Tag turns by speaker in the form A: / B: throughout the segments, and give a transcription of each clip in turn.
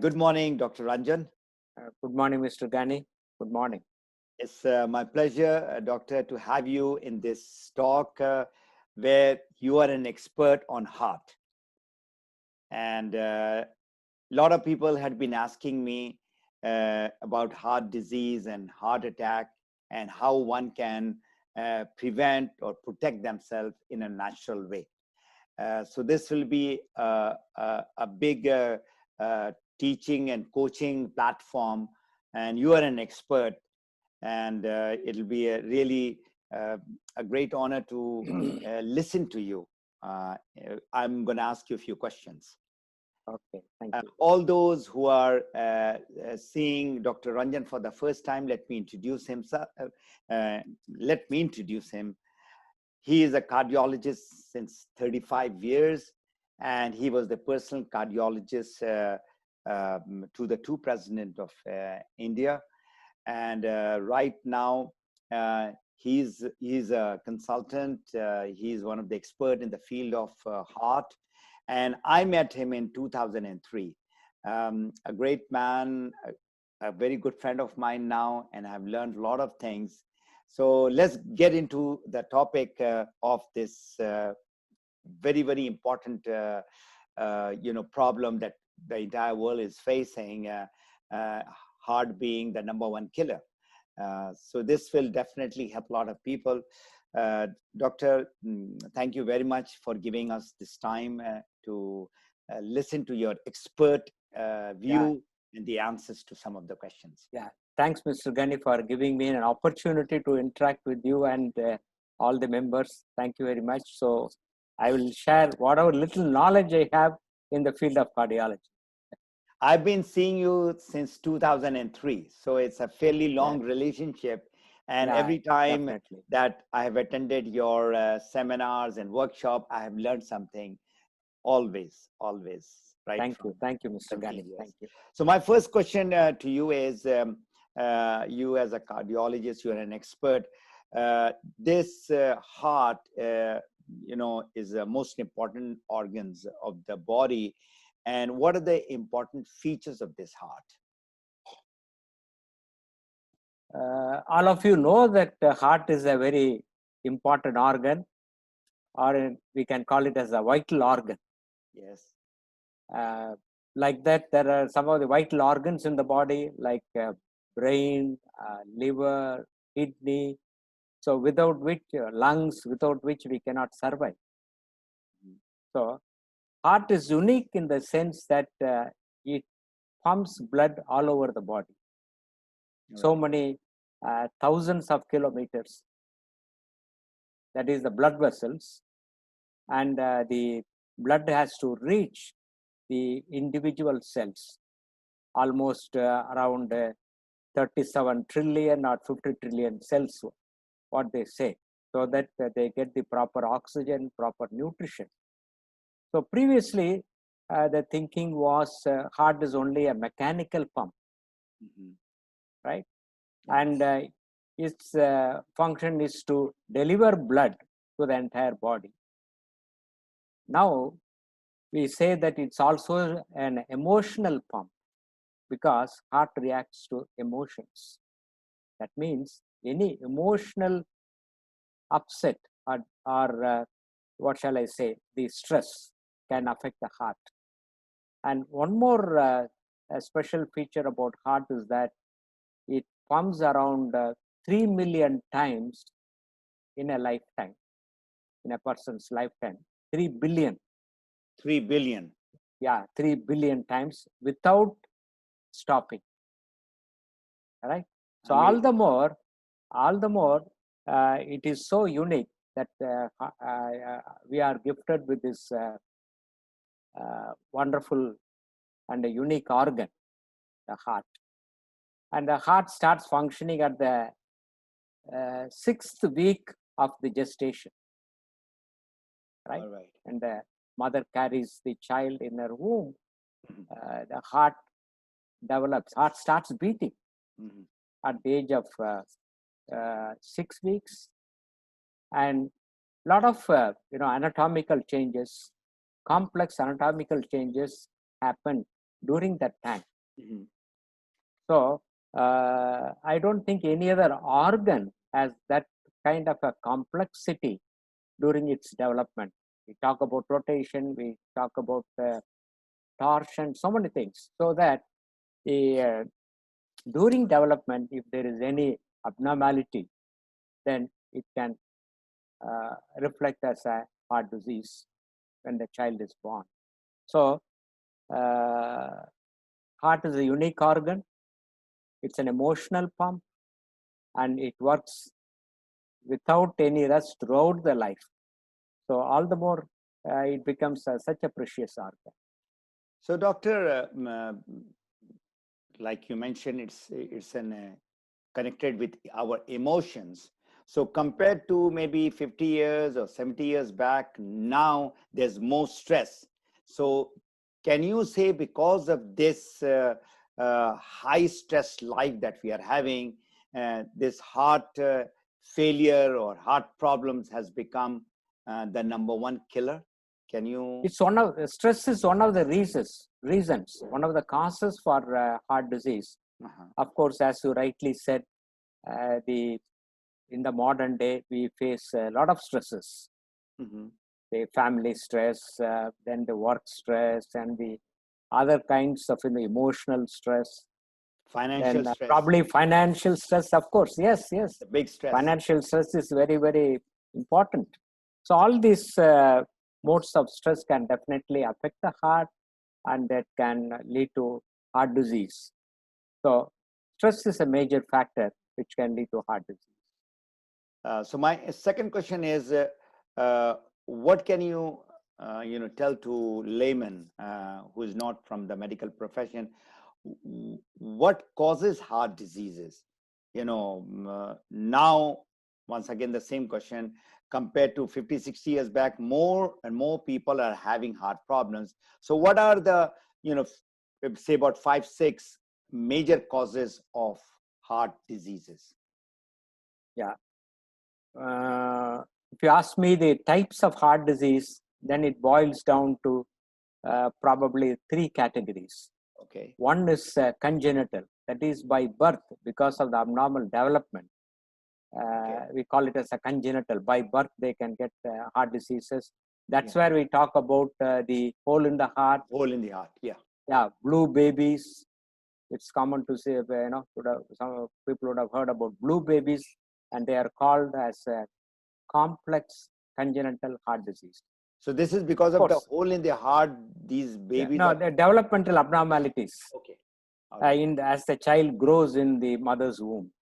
A: Good morning, Dr. Ranjan.
B: Good morning, Mr. Gani. Good morning.
A: It's my pleasure, Doctor, to have you in this talk where you are an expert on heart. And a lot of people had been asking me about heart disease and heart attack and how one can prevent or protect themselves in a natural way. So this will be a big teaching and coaching platform, and you are an expert, and it'll be a great honor to listen to you. I'm going to ask you a few questions.
B: Okay, thank you.
A: All those who are seeing Dr. Ranjan for the first time, let me introduce him. He is a cardiologist since 35 years, and he was the personal cardiologist to the two presidents of India. And right now, he's a consultant. He's one of the experts in the field of heart. And I met him in 2003. A great man, a very good friend of mine now, and I've learned a lot of things. So let's get into the topic of this very, very important problem that the entire world is facing, heart being the #1 killer. So this will definitely help a lot of people. Doctor, thank you very much for giving us this time to listen to your expert view and the answers to some of the questions.
B: Yeah, thanks, Mr. Gani, for giving me an opportunity to interact with you and all the members. Thank you very much. So I will share whatever little knowledge I have in the field of cardiology.
A: I've been seeing you since 2003, so it's a fairly long relationship. And every time that I have attended your seminars and workshop, I have learned something. Always, right?
B: Thank you, Mr. Gani. Thank you.
A: So my first question to you is, you as a cardiologist, you're an expert. This heart, is the most important organs of the body. And what are the important features of this heart?
B: All of you know that the heart is a very important organ, or we can call it as a vital organ.
A: Yes.
B: Like that, there are some of the vital organs in the body, like brain, liver, kidney. So without which, lungs, without which we cannot survive. So heart is unique in the sense that it pumps blood all over the body. So many thousands of kilometers. That is the blood vessels. And the blood has to reach the individual cells, almost around 37 trillion or 50 trillion cells, what they say, so that they get the proper oxygen, proper nutrition. So previously, the thinking was heart is only a mechanical pump, right? Yes. And its function is to deliver blood to the entire body. Now, we say that it's also an emotional pump because heart reacts to emotions. That means any emotional upset or what shall I say, the stress can affect the heart. And one more a special feature about heart is that it pumps around 3 million times in a lifetime, in a person's lifetime. 3 billion.
A: 3 billion.
B: Yeah, 3 billion times without stopping. All right. So all the more, it is so unique that we are gifted with this wonderful and a unique organ, the heart. And the heart starts functioning at the 6th week of the gestation, right?
A: All right.
B: And the mother carries the child in her womb. The heart develops, heart starts beating at the age of 6 weeks. And a lot of anatomical changes, complex anatomical changes happen during that time.
A: Mhm.
B: So I don't think any other organ has that kind of a complexity during its development. We talk about rotation, we talk about torsion, so many things. So that the during development, if there is any abnormality, then it can reflect as a heart disease when the child is born. So, heart is a unique organ. It's an emotional pump, and it works without any rest throughout the life. So, all the more it becomes such a precious organ.
A: So, doctor, like you mentioned, it's connected with our emotions. So compared to maybe 50 years or 70 years back, now there's more stress. So can you say because of this high stress life that we are having, this heart failure or heart problems has become the number one killer? Can you?
B: It's one of stress is one of the reasons, one of the causes for heart disease. Of course, as you rightly said, in the modern day we face a lot of stresses. The family stress, then the work stress, and the other kinds of emotional stress.
A: Financial
B: and
A: stress.
B: Probably financial stress, of course. Yes.
A: The big stress.
B: Financial stress is very, very important. So all these modes of stress can definitely affect the heart, and that can lead to heart disease. So stress is a major factor which can lead to heart disease.
A: So my second question is, what can you tell to layman who is not from the medical profession, what causes heart diseases? Now, once again, the same question, compared to 50, 60 years back, more and more people are having heart problems. So what are the, say about 5, 6 major causes of heart diseases?
B: Yeah. If you ask me the types of heart disease, then it boils down to probably 3 categories.
A: Okay.
B: One is congenital, that is by birth because of the abnormal development. We call it as a congenital. By birth, they can get heart diseases. That's where we talk about the hole in the heart.
A: Hole in the heart,
B: Yeah, blue babies. It's common to say, some people would have heard about blue babies, and they are called as complex congenital heart disease.
A: So this is because of the hole in the heart, these babies
B: the developmental abnormalities.
A: Okay.
B: As the child grows in the mother's womb.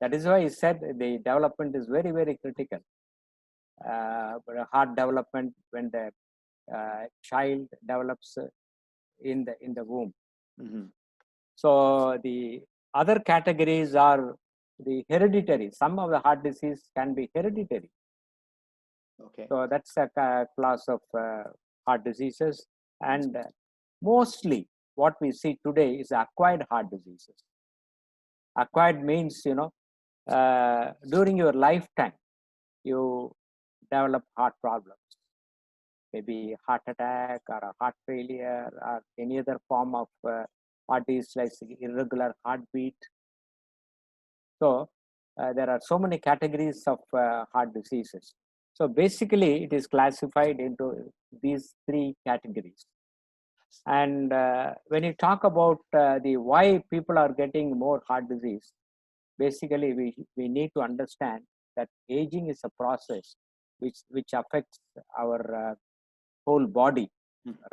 B: That is why he said the development is very, very critical. Heart development when the child develops in the womb. So the other categories are the hereditary. Some of the heart disease can be hereditary.
A: Okay.
B: So that's a class of heart diseases, and mostly what we see today is acquired heart diseases. Acquired means during your lifetime you develop heart problems, maybe heart attack or a heart failure or any other form of heart disease like irregular heartbeat. So there are so many categories of heart diseases. So basically it is classified into these 3 categories. And when you talk about the why people are getting more heart disease, basically we need to understand that aging is a process which affects our whole body,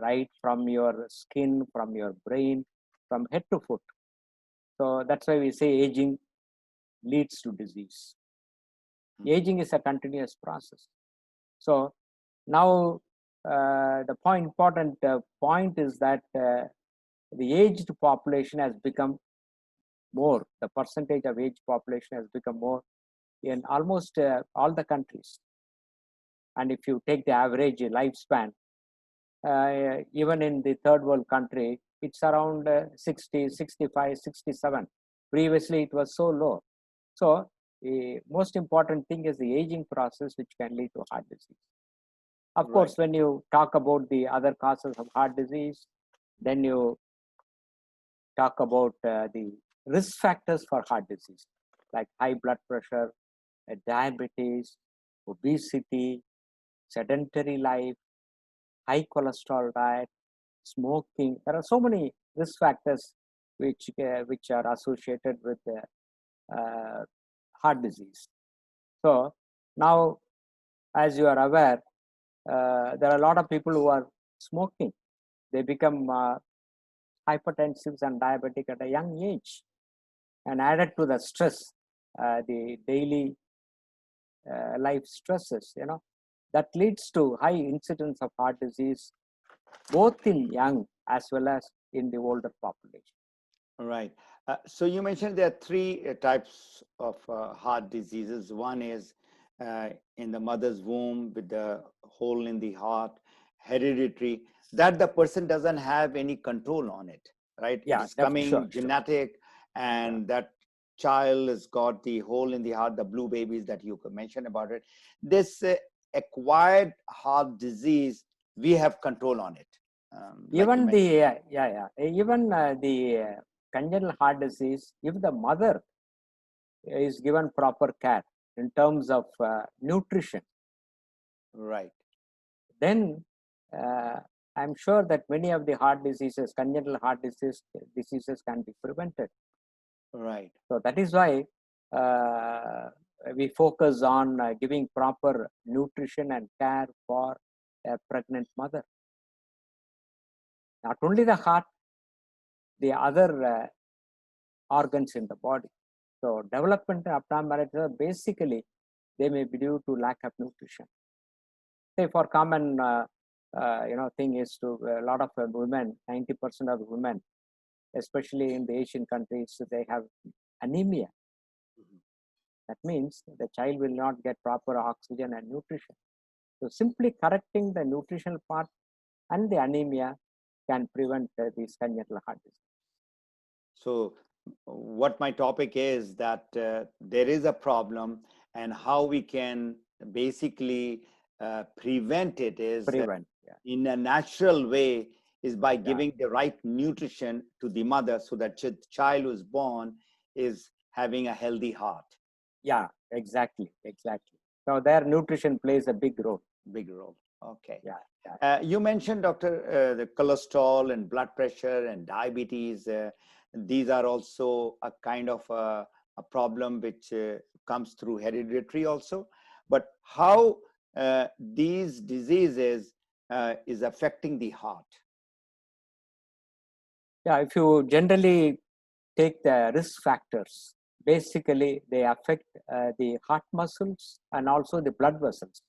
B: right from your skin, from your brain, from head to foot. So that's why we say aging leads to disease. Aging is a continuous process. So now the important point is that the aged population has become more. The percentage of aged population has become more in almost all the countries. And if you take the average lifespan, even in the third world country, it's around 60, 65, 67. Previously, it was so low. So the most important thing is the aging process, which can lead to heart disease. Of course, when you talk about the other causes of heart disease, then you talk about the risk factors for heart disease, like high blood pressure, diabetes, obesity, sedentary life, high cholesterol diet, smoking. There are so many risk factors which are associated with heart disease. So now, as you are aware, there are a lot of people who are smoking. They become hypertensive and diabetic at a young age, and added to the stress, the daily life stresses, that leads to high incidence of heart disease, both in young as well as in the older population.
A: Right. So you mentioned there are three types of heart diseases. One is in the mother's womb with the hole in the heart, hereditary, that the person doesn't have any control on it, right?
B: Yeah,
A: it is coming
B: sure.
A: genetic, and that child has got the hole in the heart, the blue babies that you mentioned about it. This acquired heart disease, we have control on it.
B: Even even the congenital heart disease, if the mother is given proper care in terms of nutrition,
A: right,
B: then I'm sure that many of the heart diseases, congenital heart diseases can be prevented.
A: right.
B: So that is why we focus on giving proper nutrition and care for a pregnant mother. Not only the heart, the other organs in the body. So development abnormalities, basically, they may be due to lack of nutrition. Say for common, thing is to a lot of women, 90% of women, especially in the Asian countries, they have anemia. That means the child will not get proper oxygen and nutrition. So simply correcting the nutritional part and the anemia can prevent these congenital heart disease.
A: So what my topic is that there is a problem, and how we can basically prevent it is in a natural way, is by giving the right nutrition to the mother, so that the child who is born is having a healthy heart.
B: Yeah, exactly. So their nutrition plays a big role.
A: Okay.
B: Yeah.
A: You mentioned, doctor, the cholesterol and blood pressure and diabetes. These are also a kind of a problem which comes through hereditary also. But how these diseases is affecting the heart?
B: Yeah, if you generally take the risk factors, basically they affect the heart muscles and also the blood vessels.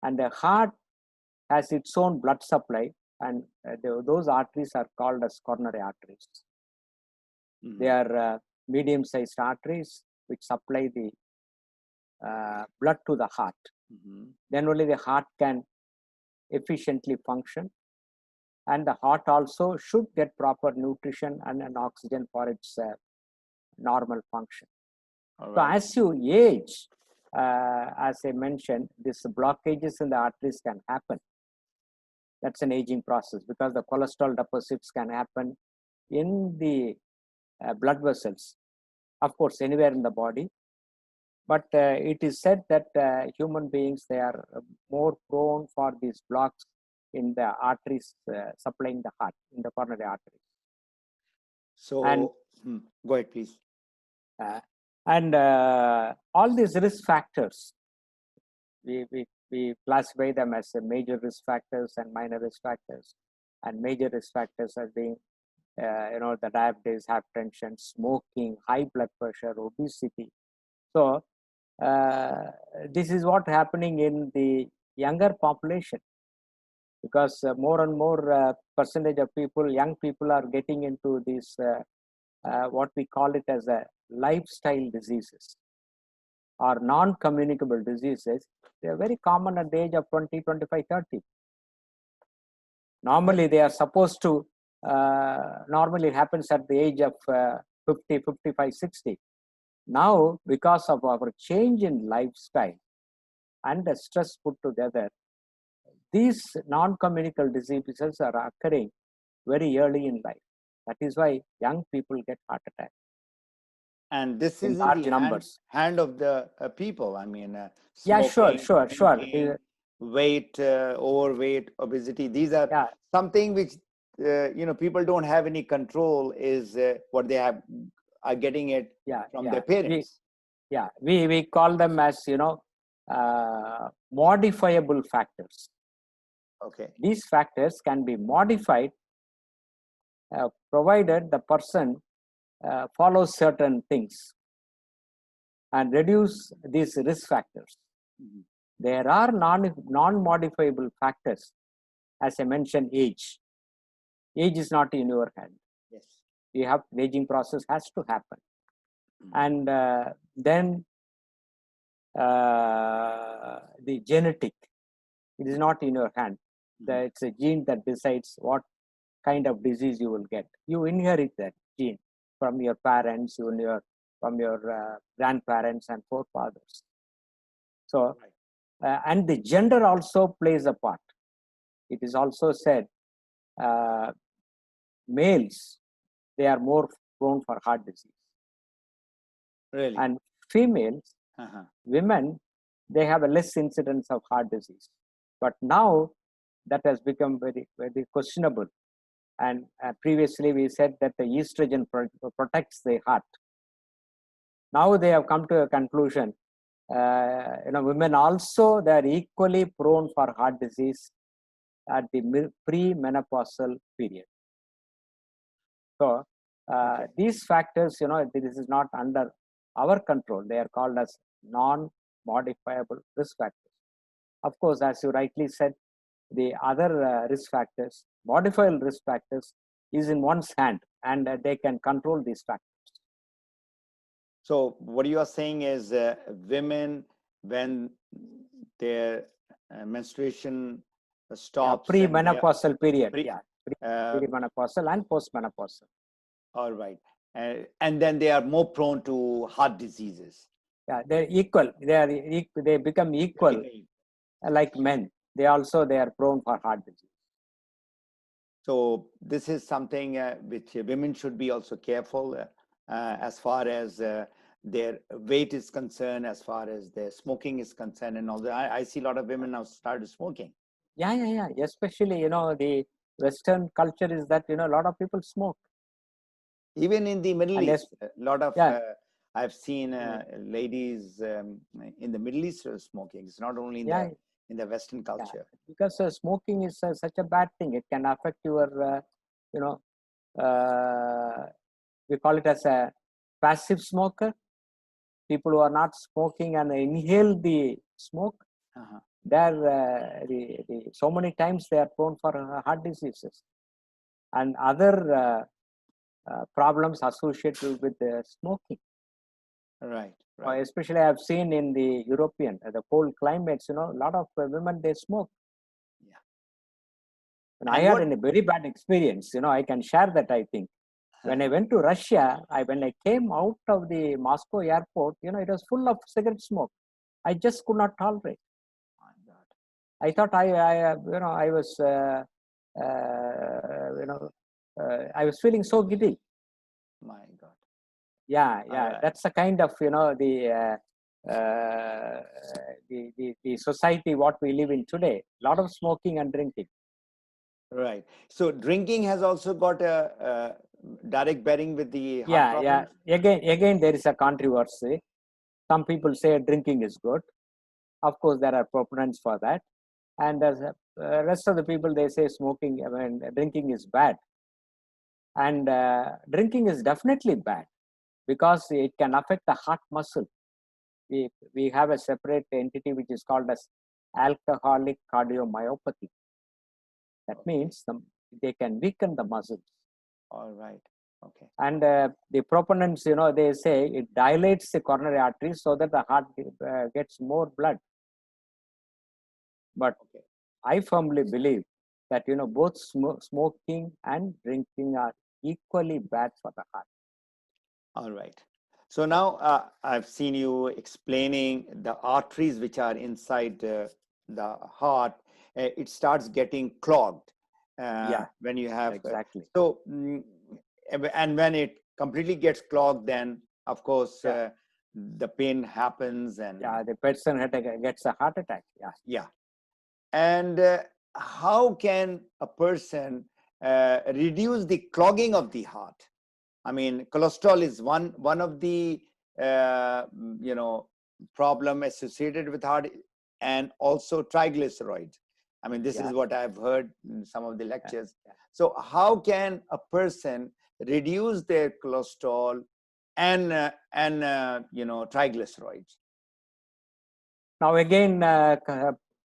B: And the heart has its own blood supply, and those arteries are called as coronary arteries. They are medium-sized arteries which supply the blood to the heart. Then only the heart can efficiently function, and the heart also should get proper nutrition and oxygen for its normal function. So as you age, as I mentioned, these blockages in the arteries can happen. That's an aging process, because the cholesterol deposits can happen in the blood vessels, of course, anywhere in the body. But it is said that human beings, they are more prone for these blocks in the arteries supplying the heart, in the coronary arteries.
A: So, go ahead, please.
B: And all these risk factors, we classify them as major risk factors and minor risk factors. And major risk factors are being, the diabetes, hypertension, smoking, high blood pressure, obesity. So this is what happening in the younger population, because more and more percentage of people, young people, are getting into these what we call it as a lifestyle diseases or non-communicable diseases. They are very common at the age of 20, 25, 30. Normally they are supposed to, normally it happens at the age of 50, 55, 60. Now, because of our change in lifestyle and the stress put together, these non-communicable diseases are occurring very early in life. That is why young people get heart attack
A: And this
B: in
A: is in
B: large
A: the
B: numbers.
A: hand of the people. I mean,
B: Yeah, sure,
A: smoking,
B: sure, sure.
A: drinking, weight, overweight, obesity. These are
B: Yeah,
A: something which people don't have any control. Is what they have are getting it
B: yeah,
A: from
B: yeah.
A: their parents.
B: We call them as modifiable factors.
A: Okay.
B: These factors can be modified provided the person follows certain things and reduce these risk factors.
A: Mhm.
B: There are non-modifiable factors, as I mentioned, age. Age is not in your hand.
A: Yes.
B: You have aging process has to happen,
A: Mhm.
B: and then the genetic, it is not in your hand.
A: Mhm.
B: It's a gene that decides what kind of disease you will get. You inherit that gene from your parents, from your grandparents and forefathers. So, and the gender also plays a part. It is also said males, they are more prone for heart disease,
A: Really.
B: and females,
A: Uh-huh.
B: women, they have a less incidence of heart disease. But now that has become very, very questionable. And previously we said that the estrogen protects the heart. Now they have come to a conclusion. Women also, they are equally prone for heart disease at the pre-menopausal period. So these factors, this is not under our control. They are called as non-modifiable risk factors. Of course, as you rightly said, the other risk factors, modifiable risk factors, is in one's hand, and they can control these factors.
A: So what you are saying is women, when their menstruation stops and they are
B: Pre-menopausal period, pre-menopausal and post-menopausal.
A: all right, and then they are more prone to heart diseases.
B: Yeah, they're equal. They become equal, like men. They are prone for heart disease.
A: So this is something which women should be also careful as far as their weight is concerned, as far as their smoking is concerned, and all that. I see a lot of women now started smoking.
B: Yeah. Especially, the Western culture is that, a lot of people smoke.
A: Even in the Middle
B: And
A: East, a lot of
B: yeah.
A: I've seen ladies in the Middle East smoking. It's not only in the Western culture.
B: Because smoking is such a bad thing. It can affect your, we call it as a passive smoker. People who are not smoking and inhale the smoke, so many times they are prone for heart diseases and other problems associated with smoking.
A: Right.
B: Especially I've seen in the European, the cold climates, a lot of women, they smoke.
A: Yeah.
B: And I had a very bad experience, I can share that, I think. When I went to Russia, when I came out of the Moscow airport, it was full of cigarette smoke. I just could not tolerate.
A: My God.
B: I thought I was, I was feeling so giddy.
A: My God.
B: Yeah. That's the kind of, the society what we live in today. A lot of smoking and drinking.
A: Right. So drinking has also got a direct bearing with the heart problems?
B: Again, there is a controversy. Some people say drinking is good. Of course, there are proponents for that. And the rest of the people, they say drinking is bad. And drinking is definitely bad because it can affect the heart muscle. We have a separate entity which is called as alcoholic cardiomyopathy. That means they can weaken the muscles.
A: All right. Okay.
B: And the proponents, they say it dilates the coronary arteries so that the heart gets more blood. But I firmly believe that, both smoking and drinking are equally bad for the heart.
A: All right. So now I've seen you explaining the arteries which are inside the heart. It starts getting clogged when you have.
B: Exactly.
A: So And when it completely gets clogged, then of course the pain happens, and
B: the person gets a heart attack.
A: yeah. And how can a person reduce the clogging of the heart? I mean, cholesterol is one of the problem associated with heart, and also triglycerides. I mean, this is what I've heard in some of the lectures. So how can a person reduce their cholesterol and triglycerides?
B: Now again,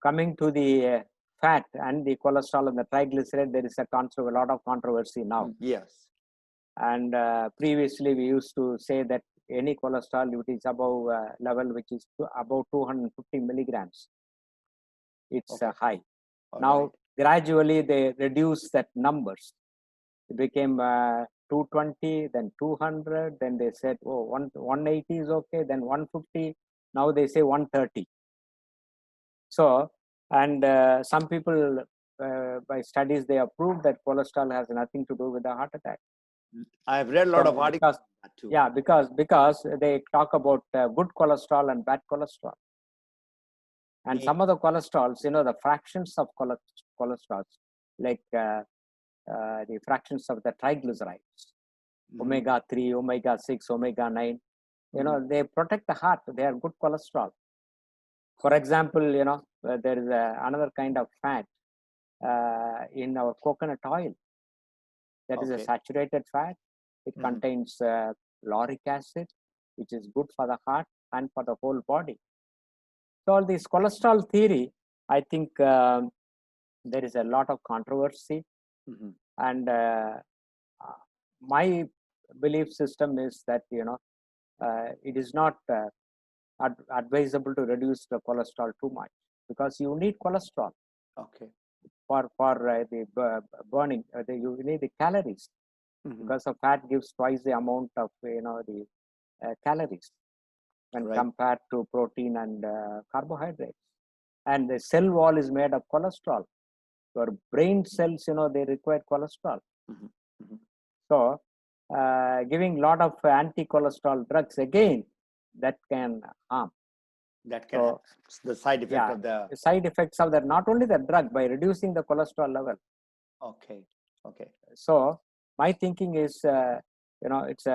B: coming to the fat and the cholesterol and the triglyceride, there is a lot of controversy now.
A: Yes.
B: And previously we used to say that any cholesterol which is above level which is above 250 milligrams, it's high. Now gradually they reduce that numbers. It became 220, then 200, then they said, oh, 180 is okay, then 150. Now they say 130. So, and some people by studies, they have proved that cholesterol has nothing to do with the heart attack.
A: I've read a lot of articles on that too.
B: Yeah, because they talk about good cholesterol and bad cholesterol. And some of the cholesterols, the fractions of cholesterols, like the fractions of the triglycerides, omega-3, omega-6, omega-9, they protect the heart. They are good cholesterol. For example, there is another kind of fat in our coconut oil. That is a saturated fat. It contains lauric acid, which is good for the heart and for the whole body. So all this cholesterol theory, I think there is a lot of controversy. And my belief system is that, it is not advisable to reduce the cholesterol too much, because you need cholesterol. For the burning, you need the calories, because the fat gives twice the amount of the calories when compared to protein and carbohydrates. And the cell wall is made of cholesterol. Your brain cells, they require cholesterol. So giving lot of anti-cholesterol drugs, again, that can harm.
A: That can the side effect of the
B: side effects of that, not only the drug, by reducing the cholesterol level. So my thinking is, it's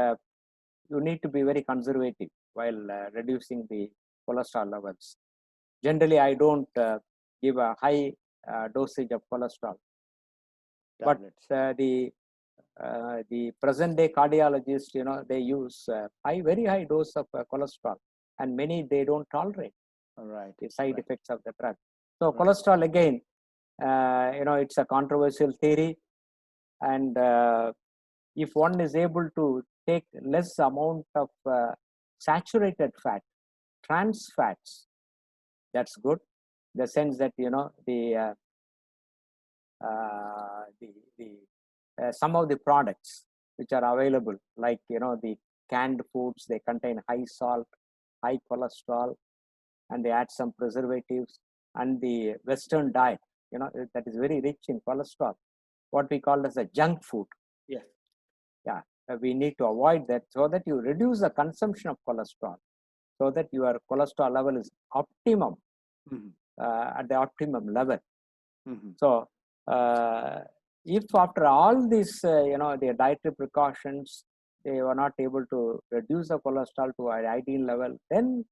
B: you need to be very conservative while reducing the cholesterol levels. Generally, I don't give a high dosage of cholesterol. Tablets. But the present day cardiologists, they use very high dose of cholesterol, and many they don't tolerate the side effects of the drug. So cholesterol, again, it's a controversial theory, and if one is able to take less amount of saturated fat, trans fats, that's good. In the sense that some of the products which are available, like the canned foods, they contain high salt, high cholesterol, and they add some preservatives. And the Western diet, that is very rich in cholesterol, what we call as a junk food. We need to avoid that, so that you reduce the consumption of cholesterol, so that your cholesterol level is optimum, at the optimum level. So if after all these, the dietary precautions, they were not able to reduce the cholesterol to an ideal level, then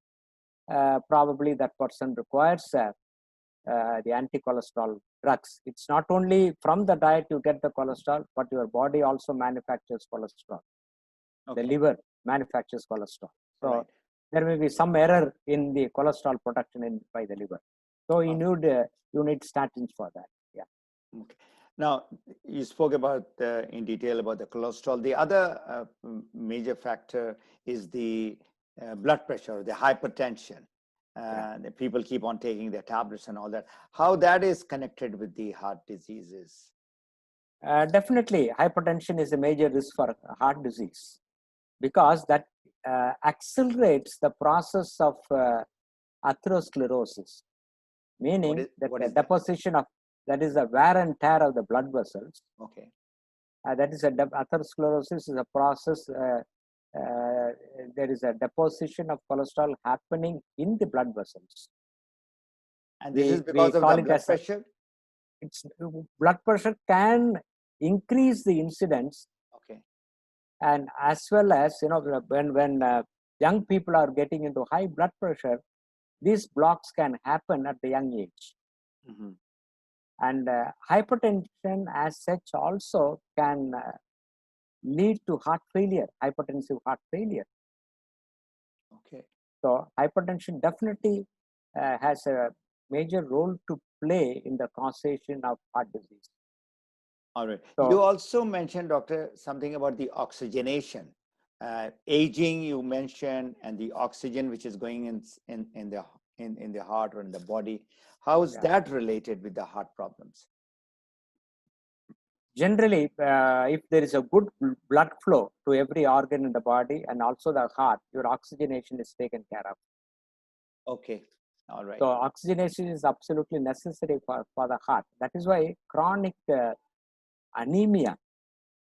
B: probably that person requires the anti-cholesterol drugs. It's not only from the diet you get the cholesterol, but your body also manufactures cholesterol. The liver manufactures cholesterol. So there may be some error in the cholesterol production by the liver. So you need statins for that.
A: Now, you spoke about in detail about the cholesterol. The other major factor is the blood pressure, the hypertension. The people keep on taking their tablets and all that. How that is connected with the heart diseases?
B: Definitely, hypertension is a major risk for heart disease, because that accelerates the process of atherosclerosis, meaning that the deposition of, that is the wear and tear of the blood vessels. That is atherosclerosis is a process. There is a deposition of cholesterol happening in the blood vessels.
A: And this is
B: We
A: because of
B: call
A: the
B: it
A: blood
B: as
A: pressure?
B: it's blood pressure can increase the incidence,
A: Okay.
B: and as well as when young people are getting into high blood pressure, these blocks can happen at the young age.
A: Mhm.
B: And hypertension as such also can lead to heart failure, hypertensive heart failure.
A: Okay.
B: So hypertension definitely has a major role to play in the causation of heart disease.
A: All right.
B: So
A: You also mentioned, doctor, something about the oxygenation. Aging, you mentioned, and the oxygen which is going in the heart or in the body. How is
B: yeah.
A: that related with the heart problems?
B: Generally, if there is a good blood flow to every organ in the body and also the heart, your oxygenation is taken care of.
A: Okay. All right.
B: So oxygenation is absolutely necessary for the heart. That is why chronic anemia,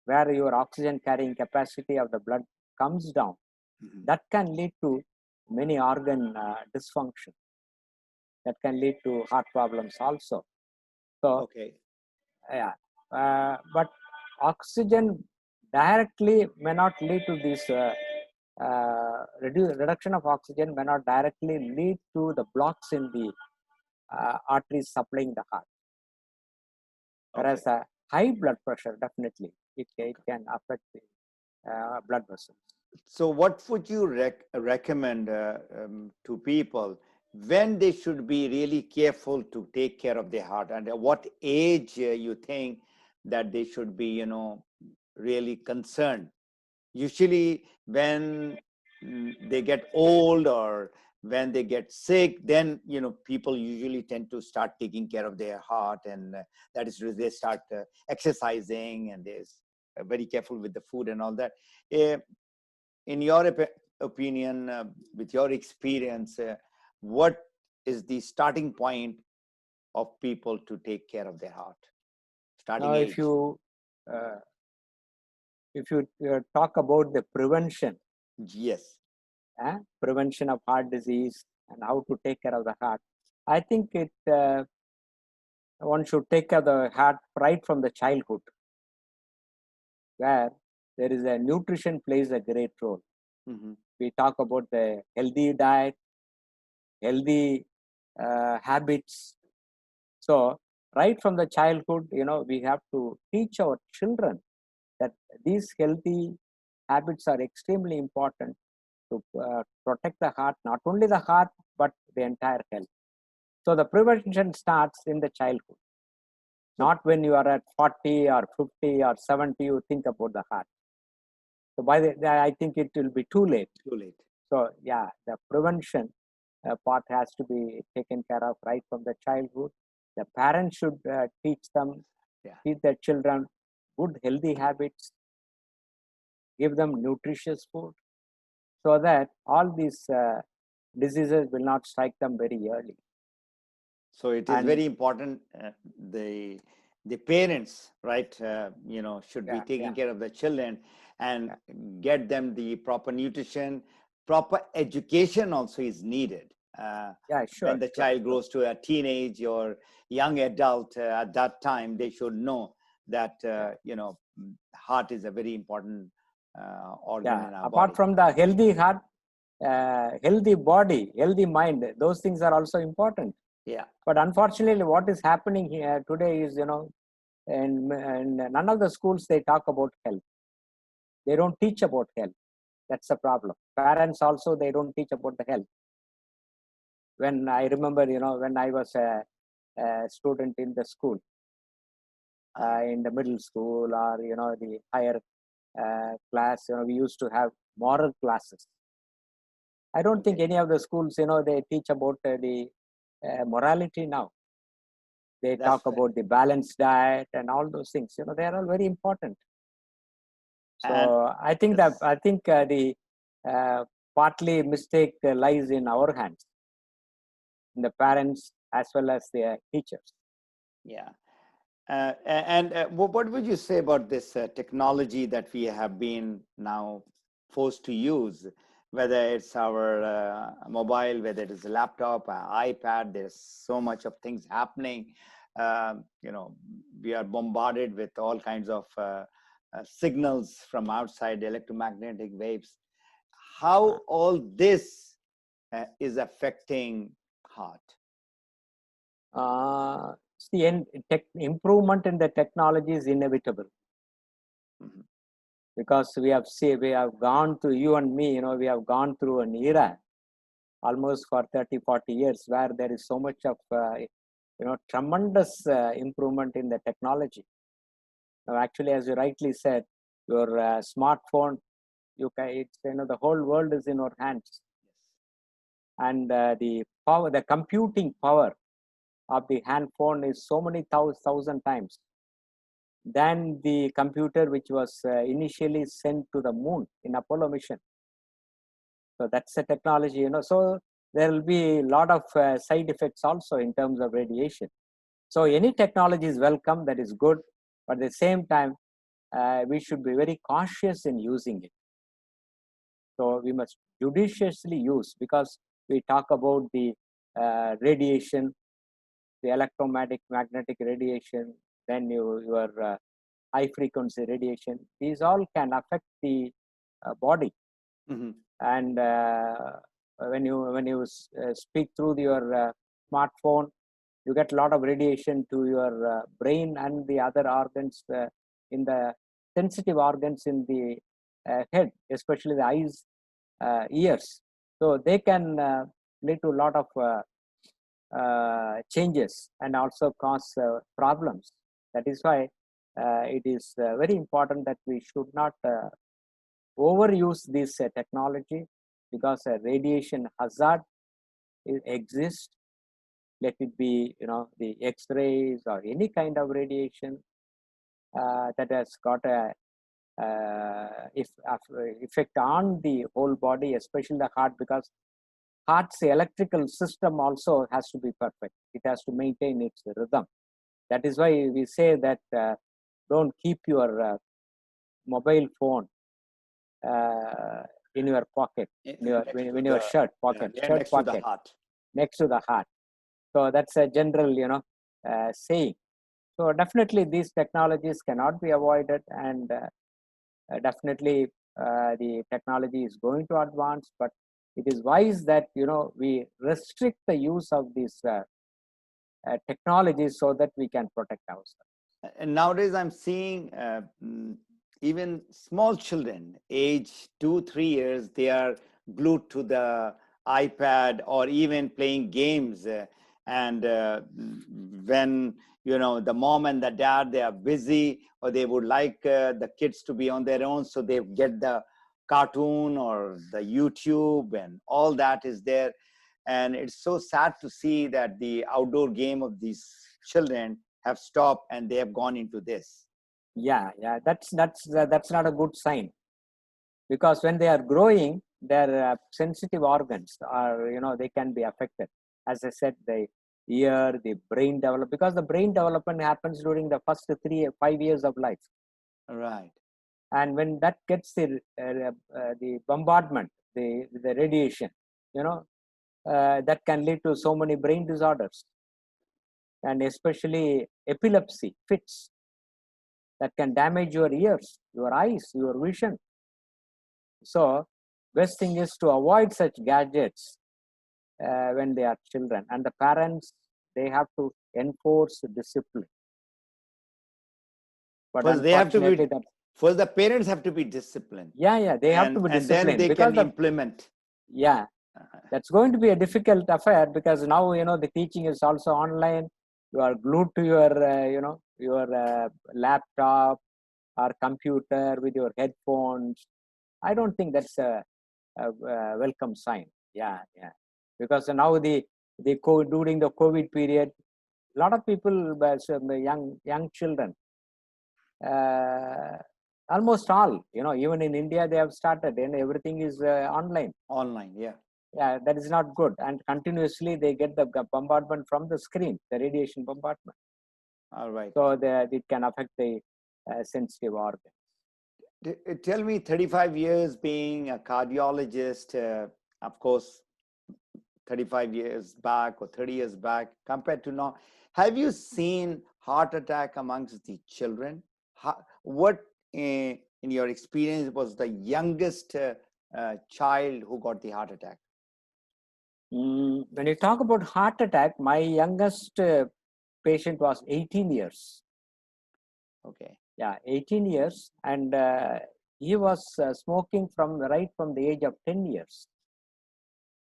B: where your oxygen carrying capacity of the blood comes down,
A: Mhm.
B: that can lead to many organ dysfunction. That can lead to heart problems also. So
A: Okay.
B: yeah, but oxygen directly may not lead to this reduction of oxygen may not directly lead to the blocks in the arteries supplying the heart. Whereas
A: Okay.
B: high blood pressure definitely it can affect the blood vessels.
A: So, what would you recommend to people when they should be really careful to take care of their heart, and at what age you think that they should be, really concerned? Usually, when they get old or when they get sick, then people usually tend to start taking care of their heart, and that is they start exercising, and they're very careful with the food and all that. Uh, in your opinion, with your experience, what is the starting point of people to take care of their heart?
B: Now,
A: Starting age?
B: uh, if you talk about the prevention,
A: Yes.
B: prevention of heart disease and how to take care of the heart, I think one should take care of the heart right from the childhood, where there is a nutrition plays a great role.
A: Mm-hmm.
B: We talk about the healthy diet, healthy habits. So right from the childhood, we have to teach our children that these healthy habits are extremely important to protect the heart, not only the heart, but the entire health. So the prevention starts in the childhood, not when you are at 40 or 50 or 70, you think about the heart. So I think it will be too late.
A: Too late.
B: So yeah, the prevention part has to be taken care of right from the childhood. The parents should teach their children good healthy habits, give them nutritious food, so that all these diseases will not strike them very early.
A: So it is
B: And
A: very important. The parents, right? Should be
B: yeah,
A: taking
B: yeah,
A: care of the children and
B: yeah,
A: get them the proper nutrition. Proper education also is needed.
B: yeah,
A: When
B: sure,
A: the
B: sure,
A: child
B: sure.
A: grows to a teenage or young adult, at that time they should know that
B: Yeah,
A: heart is a very important organ
B: yeah.
A: in our
B: Apart
A: body.
B: from the healthy heart, healthy body, healthy mind, those things are also important.
A: Yeah.
B: But unfortunately, what is happening here today is, and none of the schools they talk about health. They don't teach about health. That's the problem. Parents also they don't teach about the health. When I remember, when I was a student in the school, in the middle school or the higher class, we used to have moral classes. I don't think
A: Okay.
B: any of the schools, they teach about the morality now. They
A: That's
B: talk about the balanced diet and all those things. They are all very important.
A: and
B: So I think
A: that's
B: the uh, partly mistake lies in our hands, in the parents as well as the teachers.
A: yeah. What would you say about this technology that we have been now forced to use, whether it's our mobile, whether it is a laptop, an iPad? There's so much of things happening. You know, we are bombarded with all kinds of signals from outside, electromagnetic waves. How all this is affecting heart?
B: Improvement in the technology is inevitable.
A: Mhm.
B: Because we have gone through, you and me, we have gone through an era almost for 30, 40 years where there is so much of, tremendous improvement in the technology. Now, actually, as you rightly said, your smartphone, the whole world is in our hands. And the computing power of the handphone is so many thousand times than the computer which was initially sent to the moon in Apollo mission. So that's a technology, so there will be a lot of side effects also in terms of radiation. So any technology is welcome, that is good, but at the same time, we should be very cautious in using it. So we must judiciously use, because we talk about the radiation, the electromagnetic radiation, then your high frequency radiation. These all can affect the body.
A: Mm-hmm.
B: And when you speak through your smartphone, you get a lot of radiation to your brain and the other organs, in the sensitive organs in the head, especially the eyes, ears. So they can lead to a lot of changes and also cause problems. That is why it is very important that we should not overuse this technology, because radiation hazard exists. Let it be, the X-rays or any kind of radiation that has got a effect on the whole body, especially the heart, because heart's electrical system also has to be perfect. It has to maintain its rhythm. That is why we say that don't keep your mobile phone in your pocket, in your shirt pocket,
A: next to the heart.
B: Next to the heart. So that's a general, saying. So definitely these technologies cannot be avoided, and definitely the technology is going to advance, but it is wise that, we restrict the use of these technologies so that we can protect ourselves.
A: And nowadays I'm seeing even small children, age 2, 3 years, they are glued to the iPad or even playing games. And when the mom and the dad, they are busy, or they would like the kids to be on their own, so they get the cartoon or the YouTube, and all that is there. And it's so sad to see that the outdoor game of these children have stopped and they have gone into this.
B: Yeah, that's not a good sign, because when they are growing, their sensitive organs are, they can be affected. As I said, the ear, the brain develop, because the brain development happens during the first 3-5 years of life.
A: Right.
B: And when that gets the bombardment, the radiation, that can lead to so many brain disorders, and especially epilepsy fits that can damage your ears, your eyes, your vision. So best thing is to avoid such gadgets when they are children, and the parents, they have to enforce discipline. But
A: First they have to be,
B: that,
A: first the parents have to be disciplined.
B: They have to be
A: and
B: disciplined,
A: then they
B: because
A: can implement.
B: That's going to be a difficult affair, because now the teaching is also online. You are glued to your your laptop or computer with your headphones. I don't think that's a welcome sign. Because now during the COVID period, a lot of people, young children, almost all, even in India, they have started, and everything is online. That is not good, and continuously they get the bombardment from the screen, the radiation bombardment.
A: All right.
B: So it can affect the sensitive organ.
A: Tell me, 35 years being a cardiologist, of course, 35 years back or 30 years back compared to now, have you seen heart attack amongst the children? What, in your experience, was the youngest child who got the heart attack?
B: When you talk about heart attack, my youngest patient was 18 years.
A: Okay.
B: Yeah, 18 years. And he was smoking right from the age of 10 years.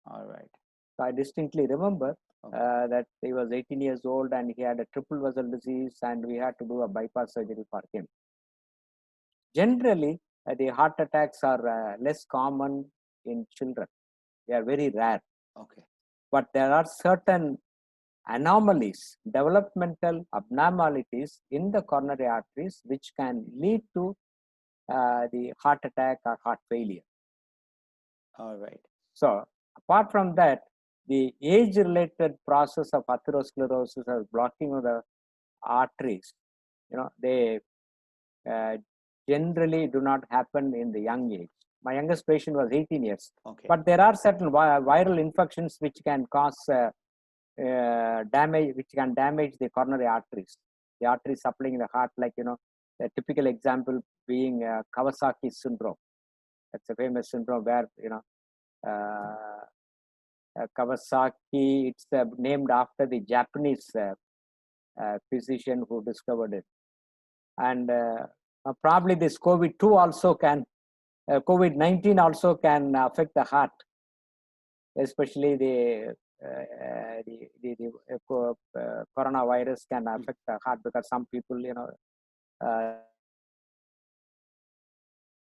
A: All right.
B: So I distinctly remember that he was 18 years old and he had a triple vessel disease, and we had to do a bypass surgery for him. Generally, the heart attacks are less common in children. They are very rare.
A: Okay.
B: But there are certain anomalies, developmental abnormalities in the coronary arteries, which can lead to the heart attack or heart failure.
A: All right.
B: So apart from that, the age-related process of atherosclerosis or blocking of the arteries, they generally do not happen in the young age. My youngest patient was 18 years.
A: Okay.
B: But there are certain viral infections which can cause damage, which can damage the coronary arteries, the arteries supplying the heart, like, a typical example being Kawasaki syndrome. That's a famous syndrome where, Kawasaki, it's named after the Japanese physician who discovered it. And probably this COVID-2 also can, COVID-19 also can affect the heart, especially the coronavirus can affect the heart, because some people,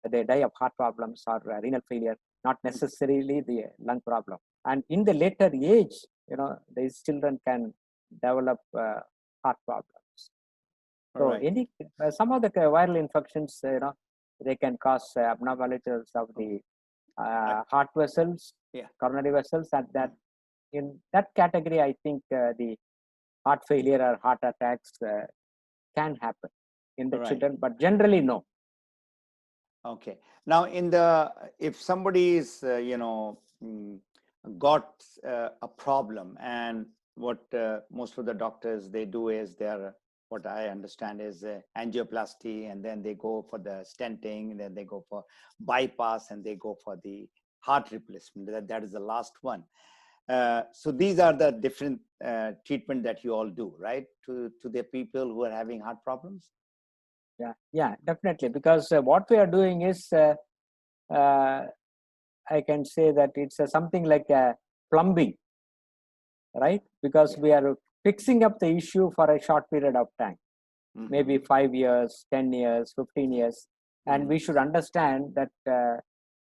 B: they die of heart problems or renal failure, not necessarily the lung problem. And in the later age, these children can develop heart problems. So any some of the viral infections, they can cause abnormalities of the heart vessels, coronary vessels, and that in that category, I think the heart failure or heart attacks can happen in the children, but generally no.
A: Okay. Now, if somebody is, got a problem, and what most of the doctors they do is what I understand is angioplasty, and then they go for the stenting, and then they go for bypass, and they go for the heart replacement. That is the last one. So these are the different treatment that you all do, right, to the people who are having heart problems?
B: Yeah, definitely. Because what we are doing is, I can say that it's something like plumbing, right? Because we are fixing up the issue for a short period of time, maybe 5 years, 10 years, 15 years. And we should understand that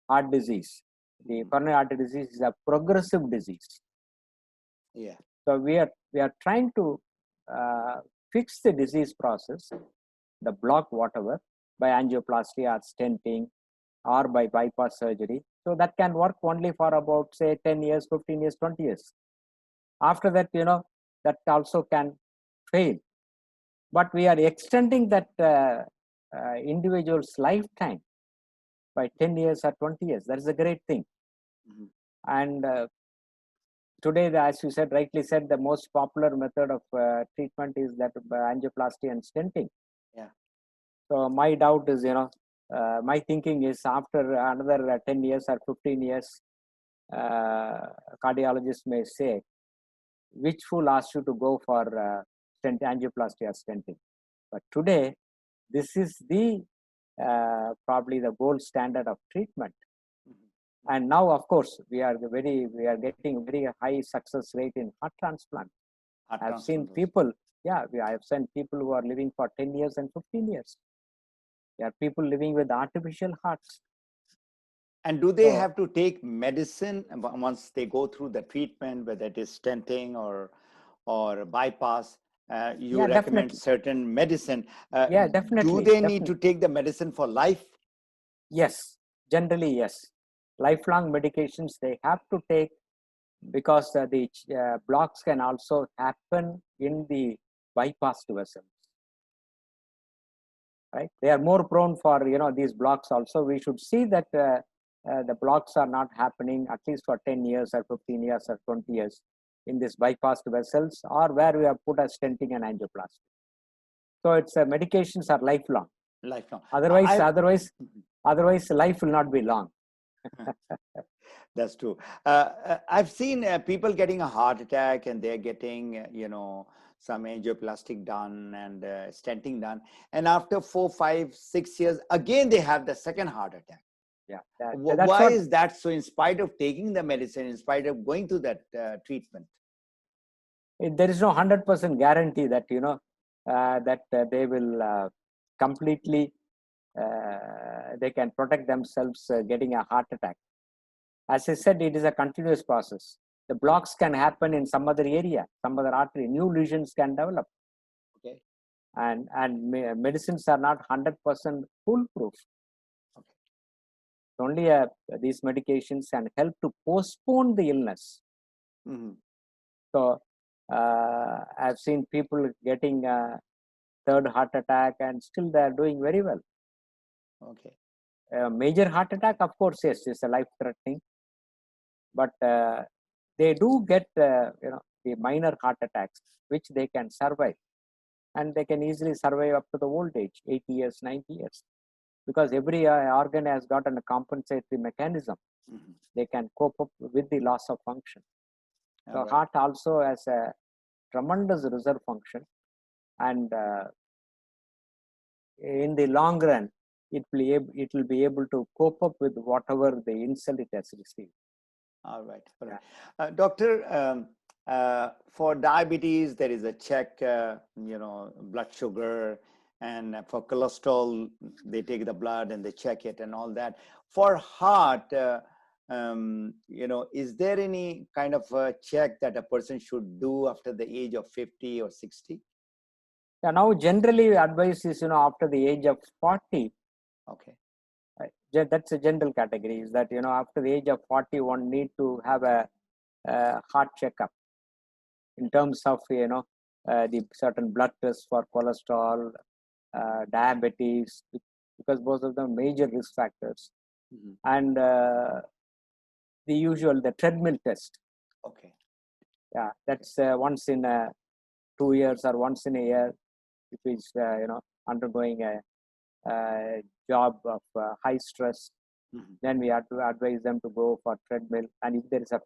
B: heart disease, the coronary artery disease, is a progressive disease.
A: Yeah.
B: So we are trying to fix the disease process, the block, whatever, by angioplasty or stenting or by bypass surgery. So that can work only for about, say, 10 years, 15 years, 20 years. After that, that also can fail. But we are extending that individual's lifetime by 10 years or 20 years. That is a great thing. And today, as you said, rightly said, the most popular method of treatment is that angioplasty and stenting.
A: Yeah.
B: So my doubt is, my thinking is, after another 10 years or 15 years, cardiologists may say, which fool asked you to go for stent angioplasty or stenting? But today, this is the probably the gold standard of treatment. And now, of course, we are getting very high success rate in heart transplant. I've seen people, I have seen people who are living for 10 years and 15 years. There are people living with artificial hearts.
A: And do they have to take medicine once they go through the treatment, whether it is stenting or bypass? You recommend certain medicine.
B: Definitely.
A: Do they need to take the medicine for life?
B: Yes, generally yes. Lifelong medications they have to take, because the blocks can also happen in the bypassed vessels. Right? They are more prone for these blocks. Also, we should see that the blocks are not happening at least for 10 years or 15 years or 20 years in these bypassed vessels, or where we have put a stenting and angioplasty. So it's medications are lifelong.
A: Lifelong.
B: Otherwise, life will not be long.
A: That's true. I've seen people getting a heart attack and they're getting, some angioplastic done and stenting done. And after 4, 5, 6 years, again, they have the second heart attack.
B: Yeah.
A: Why is that so, in spite of taking the medicine, in spite of going through that treatment?
B: There is no 100% guarantee that, they will completely, they can protect themselves getting a heart attack. As I said, it is a continuous process. The blocks can happen in some other area, some other artery. New lesions can develop.
A: Okay.
B: And medicines are not 100% foolproof.
A: Okay.
B: Only these medications can help to postpone the illness.
A: Mm-hmm.
B: So I've seen people getting a third heart attack and still they are doing very well.
A: Okay.
B: Major heart attack, of course, yes, is a life-threatening. But they do get the minor heart attacks, which they can survive, and they can easily survive up to the old age, 80 years, 90 years, because every organ has got a compensatory mechanism.
A: Mm-hmm.
B: They can cope up with the loss of function. So
A: right.
B: Heart also has a tremendous reserve function, and in the long run, it will be able to cope up with whatever the insult it has received.
A: All right. All right. Yeah. Doctor, for diabetes, there is a check, blood sugar, and for cholesterol, they take the blood and they check it and all that. For heart, is there any kind of a check that a person should do after the age of 50 or 60?
B: Yeah, now generally advice is, after the age of 40.
A: Okay.
B: That's a general category, is that, after the age of 40, one need to have a heart checkup in terms of, the certain blood tests for cholesterol, diabetes, because both of them major risk factors. Mm-hmm. And the treadmill test.
A: Okay.
B: Yeah, that's once in 2 years or once in a year, if it's, undergoing a job of high stress. Mm-hmm. Then we have to advise them to go for treadmill. And if there is a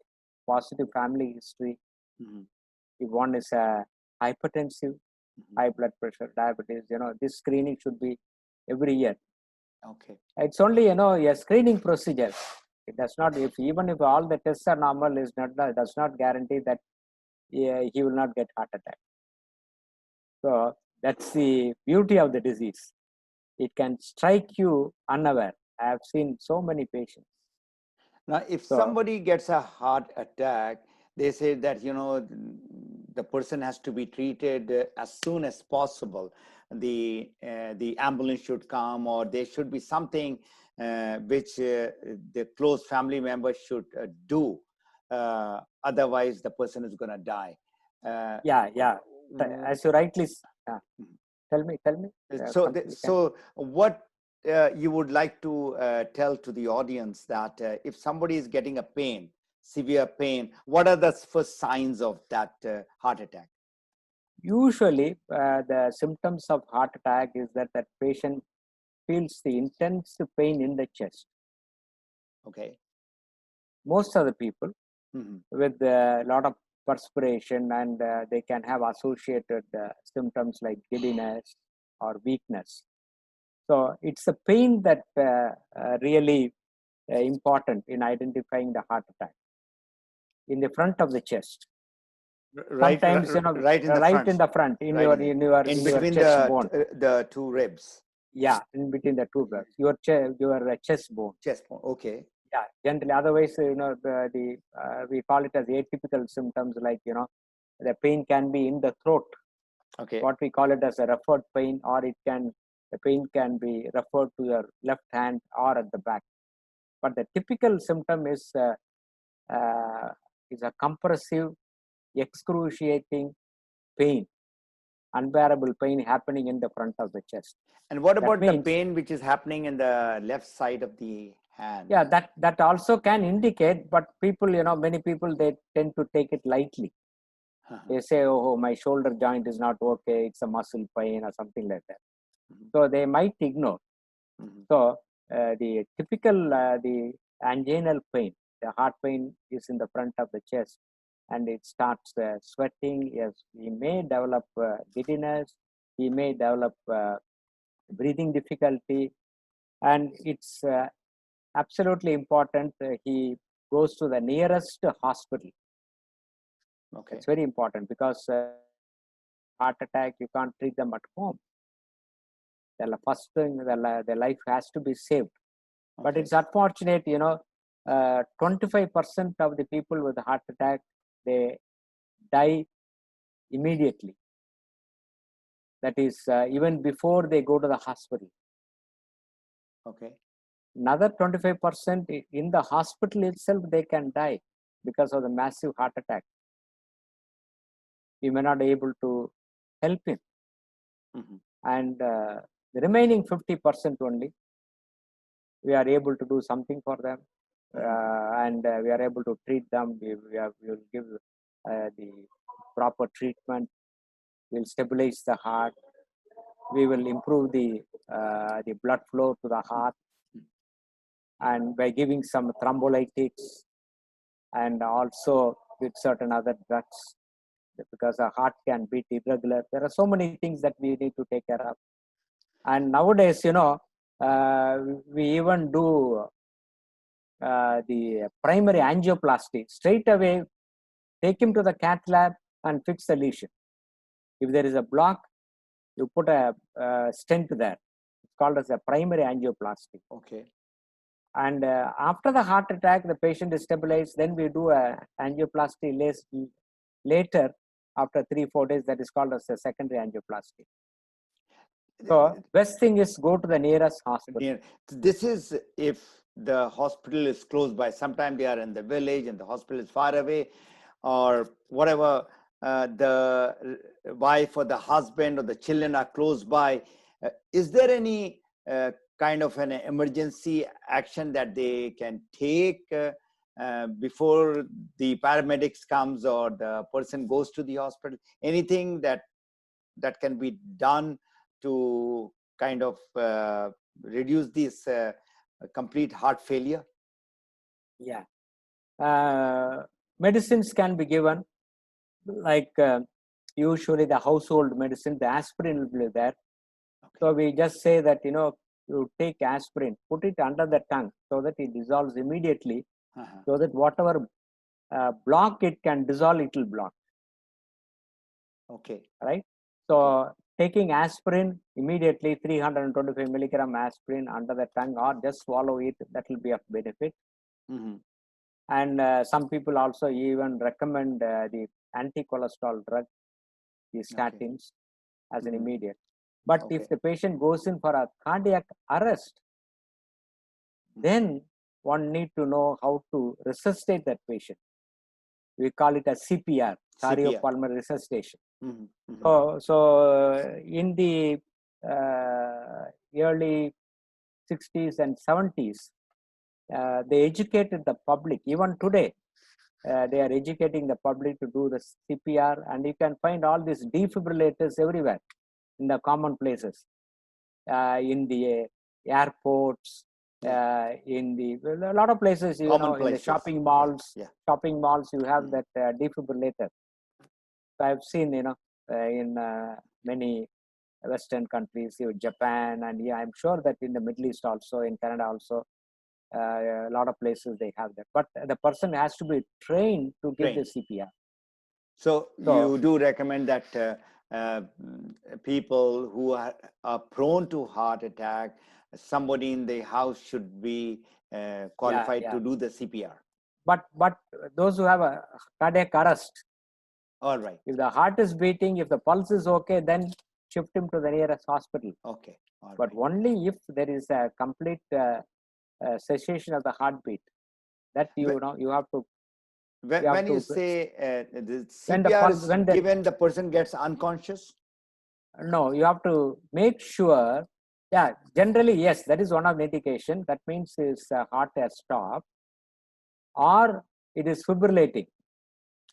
B: positive family history, mm-hmm. if one is hypertensive, mm-hmm. high blood pressure, diabetes, this screening should be every year.
A: Okay.
B: It's only, a screening procedure. It does not, even if all the tests are normal, it does not guarantee that he will not get heart attack. So that's the beauty of the disease. It can strike you unaware. I have seen so many patients.
A: Now, if somebody gets a heart attack, they say that, the person has to be treated as soon as possible. The ambulance should come, or there should be something which the close family members should do. Otherwise, the person is going to die.
B: Yeah. As you rightly tell me.
A: So what you would like to tell to the audience, that if somebody is getting a pain, severe pain, what are the first signs of that heart attack?
B: Usually, the symptoms of heart attack is that patient feels the intense pain in the chest.
A: Okay.
B: Most of the people, mm-hmm. with a lot of perspiration, and they can have associated symptoms like giddiness or weakness. So it's the pain that really important in identifying the heart attack. In the front of the chest. Sometimes, right in the front, in your
A: between
B: chest bone.
A: The two ribs.
B: Yeah, in between the two ribs, your chest bone.
A: Chest bone. Okay.
B: Yeah, generally. Otherwise, we call it as atypical symptoms, like the pain can be in the throat.
A: Okay.
B: What we call it as a referred pain, or the pain can be referred to your left hand or at the back. But the typical symptom is a compressive, excruciating pain unbearable pain happening in the front of the chest.
A: And what
B: That
A: about the
B: means-
A: pain which is happening in the left side of the hand?
B: Yeah, that also can indicate, but people, many people, they tend to take it lightly. They say, oh, my shoulder joint is not okay, it's a muscle pain or something like that. So they might ignore. So the typical, the anginal pain, the heart pain is in the front of the chest, and it starts sweating. Yes, he may develop giddiness, he may develop breathing difficulty, and it's absolutely important he goes to the nearest hospital.
A: Okay.
B: It's very important because heart attack, you can't treat them at home. The first thing, the life has to be saved. But it's unfortunate, 25% of the people with heart attack, they die immediately. That is, even before they go to the hospital.
A: Okay.
B: Another 25% in the hospital itself, they can die because of the massive heart attack. We may not be able to help him. And the remaining 50% only, we are able to do something for them. And we are able to treat them. We will give the proper treatment. We'll stabilize the heart. We will improve the blood flow to the heart, and by giving some thrombolytics, and also with certain other drugs, because the heart can beat irregular. There are so many things that we need to take care of. And nowadays, we even do the primary angioplasty. Straight away, take him to the cath lab and fix the lesion. If there is a block, you put a stent there. It's called as a primary angioplasty.
A: Okay.
B: And after the heart attack, the patient is stabilized. Then we do a angioplasty later, after 3-4 days. That is called as a secondary angioplasty. So best thing is go to the nearest hospital.
A: This is if the hospital is close by. Sometimes they are in the village and the hospital is far away, or whatever. The wife or the husband or the children are close by. Is there any kind of an emergency action that they can take before the paramedics comes or the person goes to the hospital? Anything that can be done to kind of reduce this complete heart failure?
B: Yeah. Medicines can be given, like usually the household medicine, the aspirin will be there. Okay. So we just say that, you take aspirin, put it under the tongue so that it dissolves immediately, so that whatever block it can dissolve, it will block.
A: Okay.
B: Right? So taking aspirin immediately, 325 milligram aspirin under the tongue, or just swallow it, that will be of benefit. And some people also even recommend the anti-cholesterol drug, the statins, as an immediate. But if the patient goes in for a cardiac arrest, then one need to know how to resuscitate that patient. We call it a CPR, cardiopulmonary resuscitation. So in the early 60s and 70s, they educated the public. Even today, they are educating the public to do the CPR, and you can find all these defibrillators everywhere in the common places, in the airports, in a lot of places, in the shopping malls. Shopping malls, you have that defibrillator. So I've seen, in many Western countries, Japan, and I'm sure that in the Middle East also, in Canada also, a lot of places they have that. But the person has to be trained to give the CPR.
A: So you do recommend that people who are prone to heart attack, somebody in the house should be qualified to do the CPR.
B: But those who have a cardiac arrest,
A: all right.
B: If the heart is beating, if the pulse is okay, then shift him to the nearest hospital.
A: Okay.
B: But only if there is a complete cessation of the heartbeat, that you have to.
A: When you say the CPR is given, the person gets unconscious?
B: No, you have to make sure. Yeah, generally, yes, that is one of the indication. That means his heart has stopped, or it is fibrillating.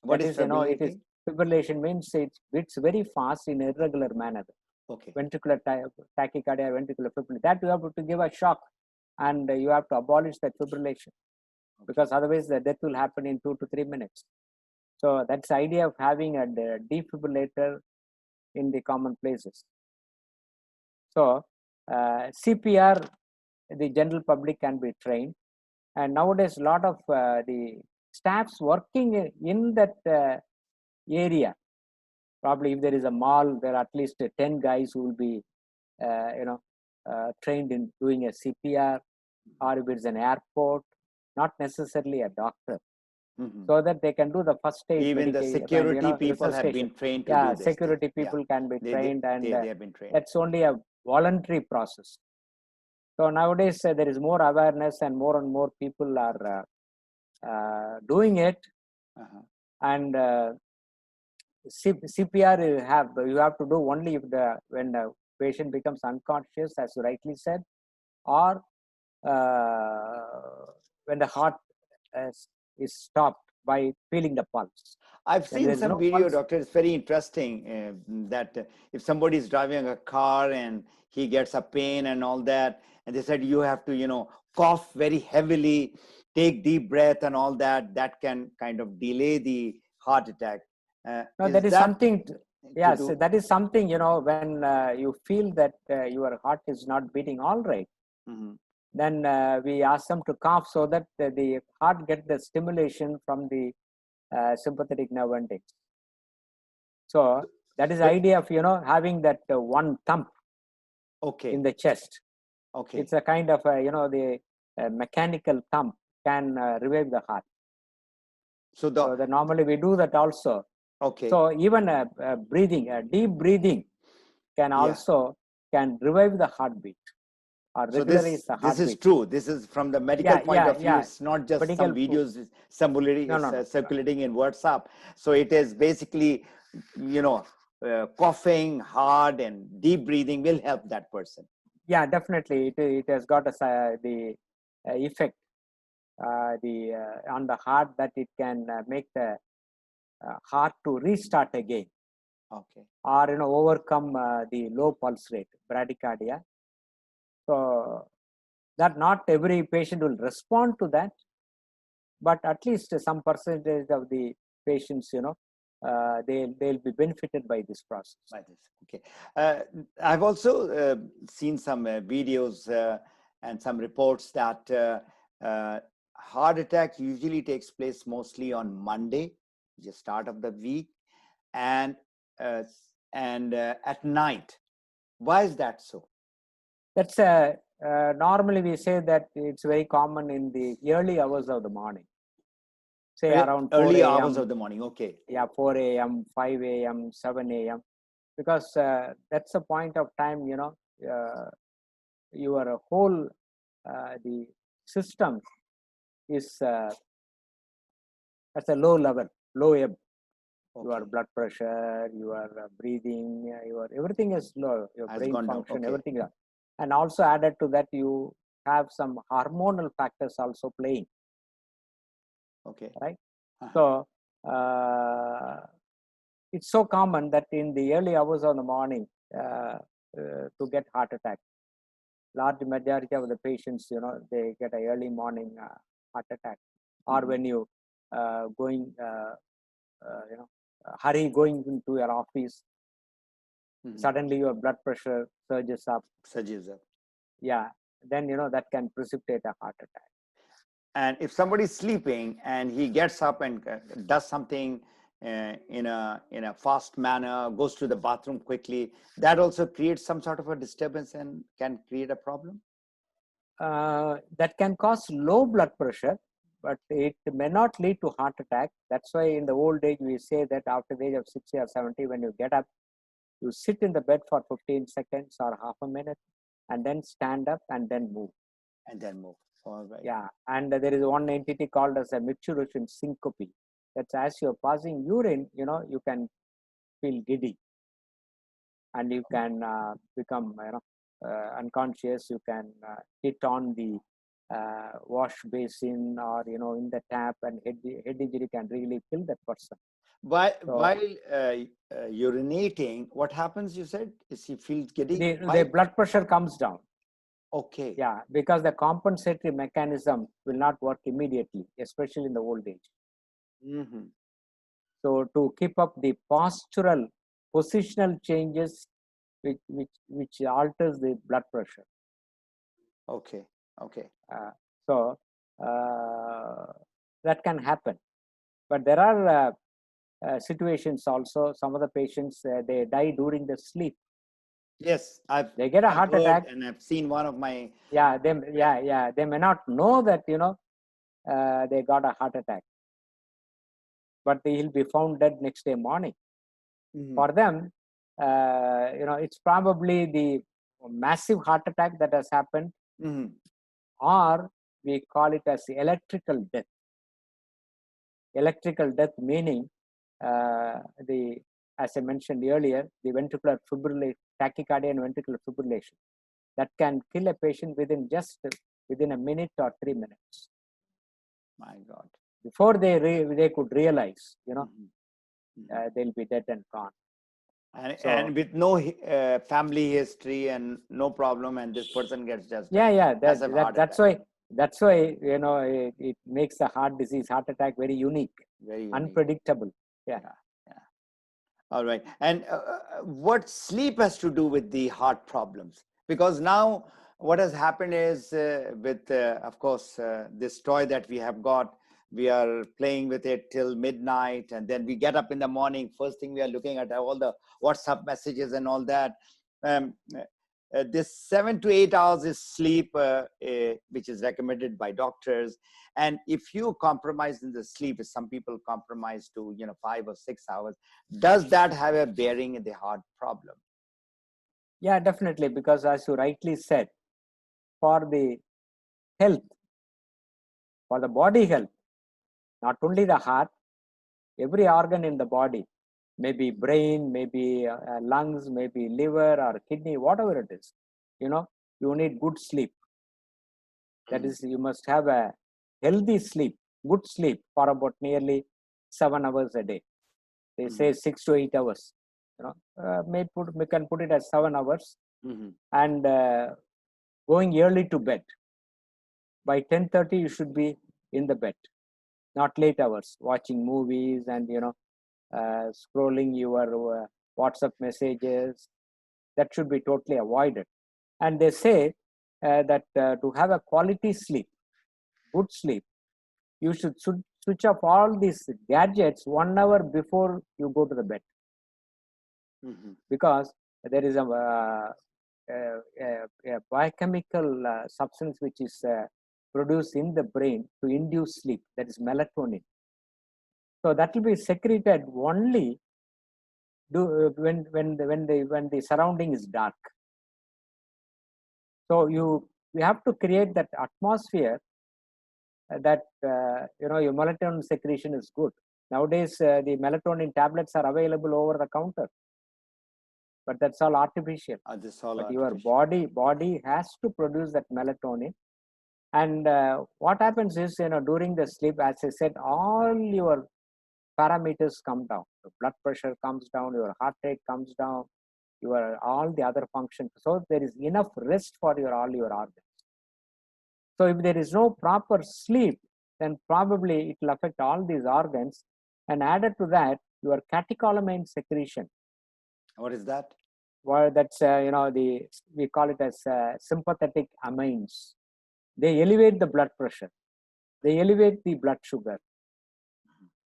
A: What
B: That
A: is
B: is, it is
A: fibrillating?
B: fibrillation means it beats very fast in irregular manner.
A: Okay.
B: Ventricular tachycardia, ventricular fibrillation. That you have to give a shock, and you have to abolish that fibrillation, because otherwise the death will happen in 2 to 3 minutes. So that's the idea of having a defibrillator in the common places. So CPR, the general public can be trained, and nowadays a lot of the staffs working in that area. Probably if there is a mall, there are at least 10 guys who will be trained in doing a CPR, or if it's an airport, not necessarily a doctor, so that they can do the first aid
A: Even the
B: medication and
A: security people have
B: resuscitation.
A: been trained to
B: Yeah,
A: do this thing.
B: security
A: Yeah.
B: people can be
A: They,
B: trained, and
A: they have been trained.
B: that's only a voluntary process. So nowadays there is more awareness, and more people are doing it. And CPR you have to do only if when the patient becomes unconscious, as you rightly said, or when the heart is stopped by feeling the pulse.
A: I've
B: When
A: seen
B: there is
A: some
B: no
A: video,
B: pulse,
A: doctor. It's very interesting that if somebody is driving a car and he gets a pain and all that, and they said you have to, cough very heavily, take deep breath and all that, that can kind of delay the heart attack.
B: no,
A: Is
B: that is
A: that
B: something.
A: to
B: Yes,
A: do?
B: that is something. When you feel that your heart is not beating all right, then we ask them to cough, so that the heart gets the stimulation from the sympathetic nerve endings. So that is the idea of having that one thump in the chest.
A: Okay.
B: It's a kind of the mechanical thump can revive the heart.
A: So
B: that normally we do that also.
A: okay.
B: So even breathing, deep breathing, can also can revive the heartbeat, or
A: So
B: regularize the
A: this is
B: heartbeat.
A: true. This is from the medical point of view.
B: Yeah.
A: It's not just some
B: Medical.
A: videos circulating,
B: No.
A: circulating in WhatsApp. So it is basically, coughing hard and deep breathing will help that person.
B: Yeah, definitely. It has got the effect on the heart, that it can make the heart to restart again.
A: Okay.
B: Or overcome the low pulse rate, bradycardia. So that not every patient will respond to that, but at least some percentage of the patients, they'll be benefited by this process.
A: By this, okay. I've also seen some videos and some reports that heart attack usually takes place mostly on Monday, the start of the week, and at night. Why is that so?
B: That's normally we say that it's very common in the early hours of the morning. Say around 4
A: early
B: a.m.
A: hours of the morning. Okay.
B: Yeah, 4 a.m., 5 a.m., 7 a.m. Because that's a point of time, your whole the system is at a low level, low ebb. Okay. Your blood pressure, your breathing, your everything is low. Your brain function, okay. Everything. And also added to that, you have some hormonal factors also playing.
A: Okay.
B: Right. So it's so common that in the early hours of the morning to get heart attack. Large majority of the patients, they get a early morning heart attack, or when you hurry going into your office, suddenly your blood pressure surges up. Yeah, then that can precipitate a heart attack.
A: And if somebody's sleeping and he gets up and does something in a fast manner, goes to the bathroom quickly, that also creates some sort of a disturbance and can create a problem?
B: That can cause low blood pressure, but it may not lead to heart attack. That's why in the old age we say that after the age of 60 or 70, when you get up, you sit in the bed for 15 seconds or half a minute, and then stand up and then move.
A: All right.
B: Yeah, and there is one entity called as a micturition syncope. That's as you're passing urine, you can feel giddy. and you can become unconscious. You can hit on the wash basin or in the tap, and head injury can really kill that person.
A: While urinating, what happens? You said is he feels giddy.
B: The blood pressure comes down.
A: Okay.
B: Yeah, because the compensatory mechanism will not work immediately, especially in the old age.
A: Mm-hmm.
B: So to keep up the postural, positional changes, which alters the blood pressure.
A: Okay. Okay.
B: So that can happen, but there are situations also. Some of the patients they die during the sleep.
A: Yes,
B: They get a heart
A: heard
B: attack.
A: and I've seen one of my.
B: They may not know that they got a heart attack, but they will be found dead next day morning.
A: Mhm.
B: For them, it's probably the massive heart attack that has happened,
A: Mhm.
B: or we call it as electrical death. Electrical death meaning as I mentioned earlier, the ventricular fibrillation, tachycardia and ventricular fibrillation, that can kill a patient within a minute or 3 minutes.
A: My God.
B: Before they could realize,
A: Mhm.
B: they'll be dead and gone.
A: And with no family history and no problem, and this person gets just
B: That's why it makes the heart attack very unique,
A: very unique.
B: Unpredictable. Yeah.
A: All right. And what sleep has to do with the heart problems? Because now what has happened is with, of course, this toy that we have got, we are playing with it till midnight, and then we get up in the morning. First thing we are looking at all the WhatsApp messages and all that. This 7 to 8 hours is sleep, which is recommended by doctors. And if you compromise in the sleep, some people compromise to 5 or 6 hours, does that have a bearing in the heart problem?
B: Yeah, definitely, because as you rightly said, for the health, for the body health, not only the heart, every organ in the body, maybe brain, maybe lungs, maybe liver or kidney, whatever it is, you need good sleep. That is, you must have a healthy sleep, good sleep for about nearly 7 hours a day. They say 6 to 8 hours. We can put it as 7 hours, and going early to bed. By 10:30, you should be in the bed, not late hours, watching movies and scrolling your WhatsApp messages. That should be totally avoided. And they say that to have a quality sleep, good sleep, you should switch off all these gadgets 1 hour before you go to the bed. Because there is a biochemical substance which is produced in the brain to induce sleep, that is melatonin. So that will be secreted only when the surrounding is dark. So you have to create that atmosphere that your melatonin secretion is good. Nowadays the melatonin tablets are available over the counter, but that's all artificial. Your body has to produce that melatonin. And what happens is, during the sleep, as I said, all your parameters come down. Your blood pressure comes down, your heart rate comes down, all the other functions. So there is enough rest for all your organs. So if there is no proper sleep, then probably it will affect all these organs. And added to that, your catecholamine secretion.
A: What is that?
B: Well, that's we call it as sympathetic amines. They elevate the blood pressure, they elevate the blood sugar,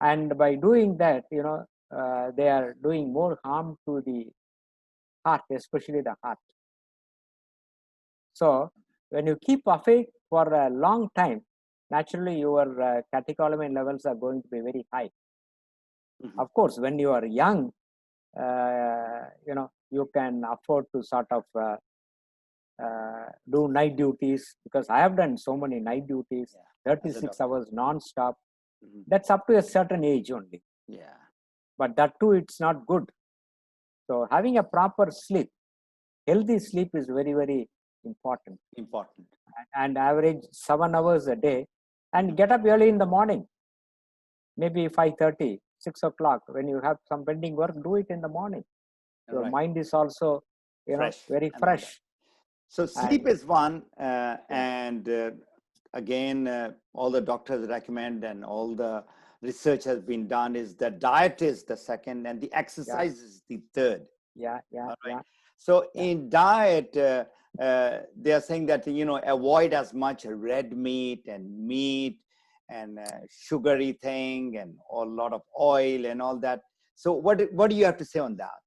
B: and by doing that, they are doing more harm to the heart, especially the heart. So when you keep awake for a long time, naturally your catecholamine levels are going to be very high. Of course, when you are young, you can afford to sort of do night duties, because I have done so many night duties, 36 hours non-stop. That's up to a certain age only.
A: Yeah.
B: But that too, it's not good. So having a proper sleep, healthy sleep is very, very important.
A: Important.
B: And average 7 hours a day, and
A: Mhm.
B: get up early in the morning, maybe 5:30, 6 o'clock. When you have some pending work, do it in the morning. Your
A: Right.
B: mind is also,
A: Fresh
B: very
A: and all that.
B: fresh.
A: So sleep
B: And
A: is one,
B: yeah,
A: and again, all the doctors recommend, and all the research has been done. Is the diet is the second, and the
B: yeah,
A: exercise is the third.
B: yeah, yeah,
A: All right.
B: yeah,
A: So
B: yeah.
A: in diet, they are saying that avoid as much red meat and sugary thing and a lot of oil and all that. So what do you have to say on that?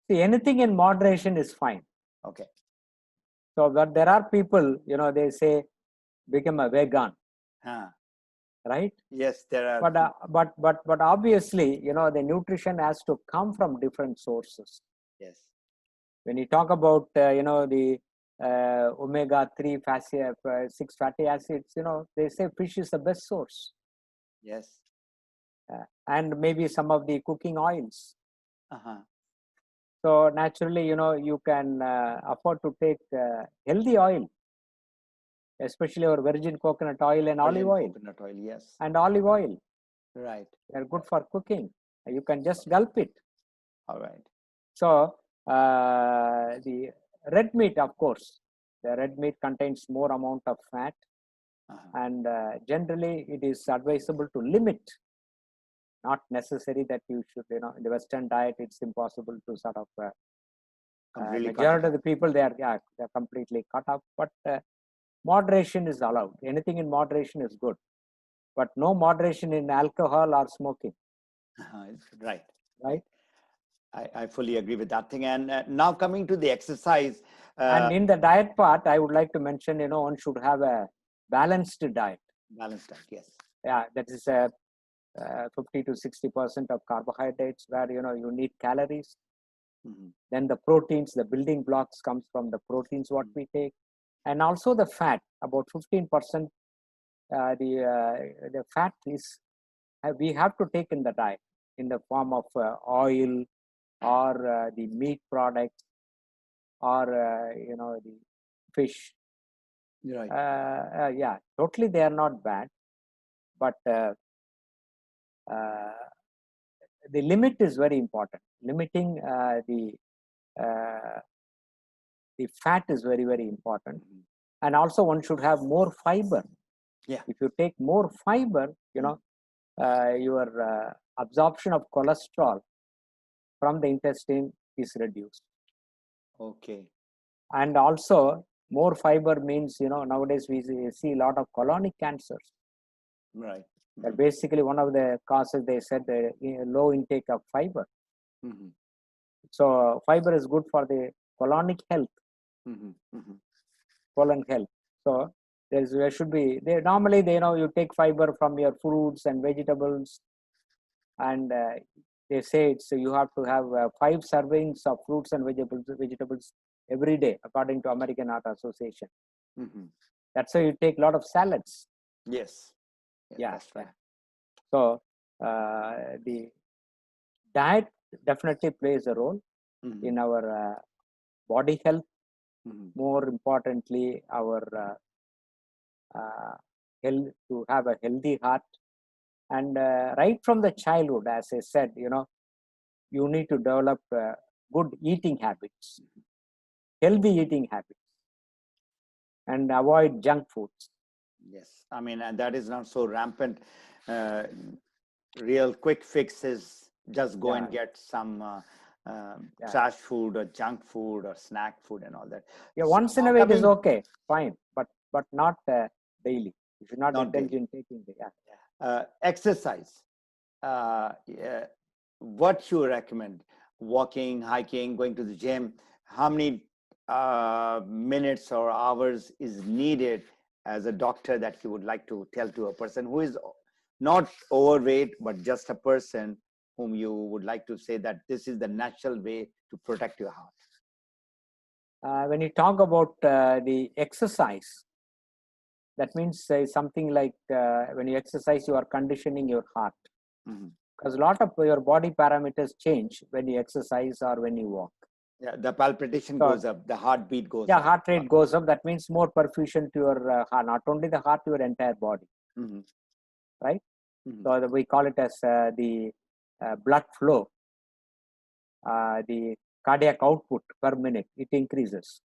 B: See, anything in moderation is fine.
A: Okay.
B: So, but there are people, they say, become a vegan,
A: Huh.
B: right?
A: Yes, there are.
B: But obviously, the nutrition has to come from different sources.
A: Yes.
B: When you talk about, the omega-3 6 fatty acids, they say fish is the best source.
A: Yes.
B: And maybe some of the cooking oils.
A: Uh-huh.
B: So naturally, you can afford to take healthy oil, especially our virgin coconut oil and olive oil.
A: Coconut oil, yes.
B: And olive oil.
A: Right.
B: They're good for cooking. You can just gulp it.
A: All right.
B: So the red meat, of course, the red meat contains more amount of fat, and generally it is advisable to limit. Not necessary that you should, in the Western diet, it's impossible to sort of.
A: Completely cut it
B: Majority of
A: off.
B: the people they're completely cut off, but moderation is allowed. Anything in moderation is good, but no moderation in alcohol or smoking.
A: Right.
B: Right.
A: I fully agree with that thing. And now coming to the exercise.
B: And in the diet part, I would like to mention, one should have a balanced diet.
A: Balanced diet, yes.
B: Yeah, that is 50 to 60% of carbohydrates, where you need calories.
A: Mm-hmm.
B: Then the proteins, the building blocks comes from the proteins what we take, and also the fat. About 15%, the fat is we have to take in the diet in the form of oil or the meat products or the fish.
A: Right.
B: Yeah, totally they are not bad, but the limit is very important. Limiting uh, the fat is very, very important.
A: Mm-hmm.
B: And also one should have more fiber.
A: Yeah.
B: If you take more fiber, your absorption of cholesterol from the intestine is reduced.
A: Okay.
B: And also more fiber means, nowadays we see a lot of colonic cancers.
A: Right.
B: Mm-hmm. Basically one of the causes, they said, low intake of fiber.
A: Mm-hmm.
B: So fiber is good for the colonic health, colon health. So there should be, normally you take fiber from your fruits and vegetables, and they say you have to have 5 servings of fruits and vegetables every day, according to American Heart Association.
A: Mm-hmm.
B: That's why you take a lot of salads.
A: Yes.
B: Yeah,
A: that's right.
B: So the diet definitely plays a role in our body health. More importantly, our health, to have a healthy heart. And right from the childhood, as I said, you need to develop good eating habits, healthy eating habits, and avoid junk foods.
A: Yes, I mean, and that is not so rampant. Real quick fixes, just go and get some trash food or junk food or snack food and all that.
B: Yeah,
A: So
B: once in
A: now
B: a way it is
A: coming-
B: okay, fine, but not daily. You should not indulge
A: daily.
B: in taking the
A: Exercise. What you recommend? Walking, hiking, going to the gym. How many minutes or hours is needed as a doctor that you would like to tell to a person who is not overweight, but just a person whom you would like to say that this is the natural way to protect your heart?
B: When you talk about the exercise, that means something like when you exercise, you are conditioning your heart. because a lot of your body parameters change when you exercise or when you walk.
A: Yeah, the palpitation
B: So,
A: goes up, the heartbeat goes
B: yeah,
A: up.
B: heart rate goes up. That means more perfusion to your heart, not only the heart, your entire body,
A: Mhm.
B: right?
A: Mhm.
B: So we call it as the blood flow, the cardiac output per minute, it increases.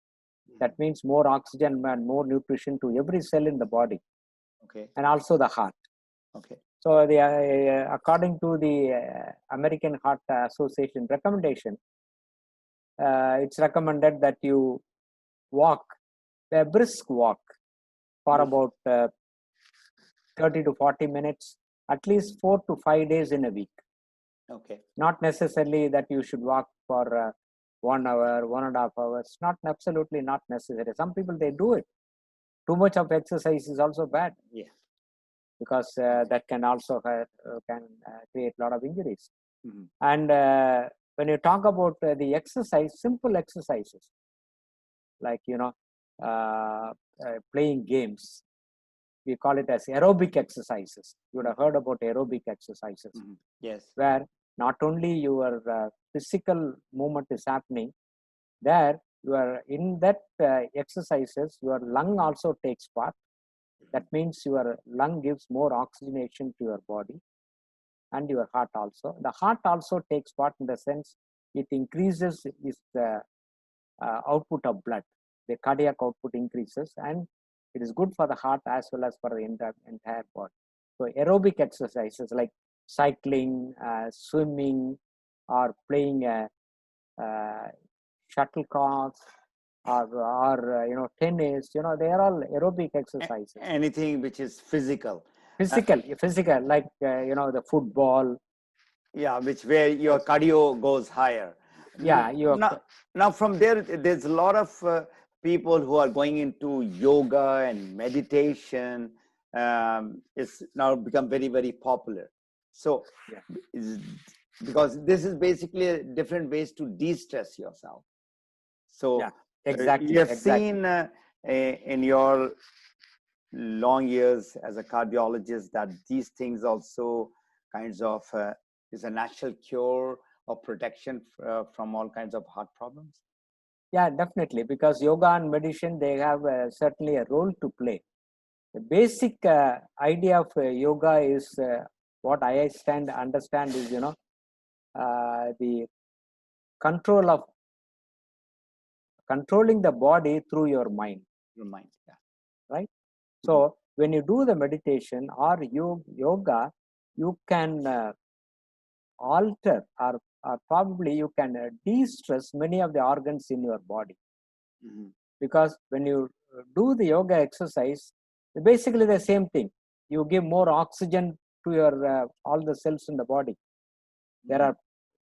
B: That means more oxygen and more nutrition to every cell in the body,
A: Okay.
B: and also the heart.
A: Okay.
B: So according to the American Heart Association recommendation, it's recommended that you walk a brisk walk for
A: Yes.
B: about 30 to 40 minutes, at least 4 to 5 days in a week.
A: Okay.
B: Not necessarily that you should walk for 1 hour, 1.5 hours. Not absolutely not necessary. Some people they do it. Too much of exercise is also bad.
A: Yeah.
B: Because that can also create a lot of injuries.
A: Mm-hmm.
B: And when you talk about the exercise, simple exercises like playing games, we call it as aerobic exercises. You would have heard about aerobic exercises.
A: Mm-hmm. Yes.
B: Where not only your physical movement is happening, there you are in that exercises, your lung also takes part. That means your lung gives more oxygenation to your body and your heart also. The heart also takes part in the sense it increases its output of blood. The cardiac output increases and it is good for the heart as well as for the entire body. So aerobic exercises like cycling, swimming, or playing shuttlecock, or tennis, they are all aerobic exercises.
A: Anything which is physical.
B: Physical, like the football.
A: Yeah, where your cardio goes higher.
B: Yeah,
A: now from there's a lot of people who are going into yoga and meditation. It's now become very, very popular. So, because this is basically different ways to de-stress yourself. So,
B: yeah, exactly.
A: You have seen in your long years as a cardiologist that these things also kinds of is a natural cure or protection from all kinds of heart problems.
B: Yeah, definitely, because yoga and meditation, they have certainly a role to play. The basic idea of yoga is what I understand is the controlling the body through your mind.
A: Your mind, yeah.
B: Right. So when you do the meditation or yoga, you can alter or probably you can de-stress many of the organs in your body.
A: Mm-hmm.
B: Because when you do the yoga exercise, basically the same thing. You give more oxygen to your all the cells in the body.
A: Mm-hmm.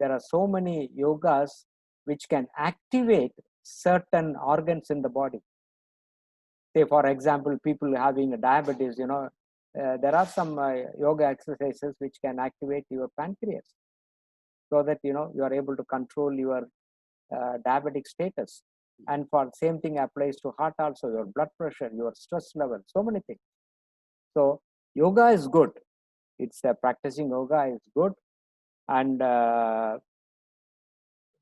B: There are so many yogas which can activate certain organs in the body. Say, for example, people having diabetes, there are some yoga exercises which can activate your pancreas, so that you are able to control your diabetic status. And for same thing applies to heart also, your blood pressure, your stress level, so many things. So yoga is good. It's practicing yoga is good, and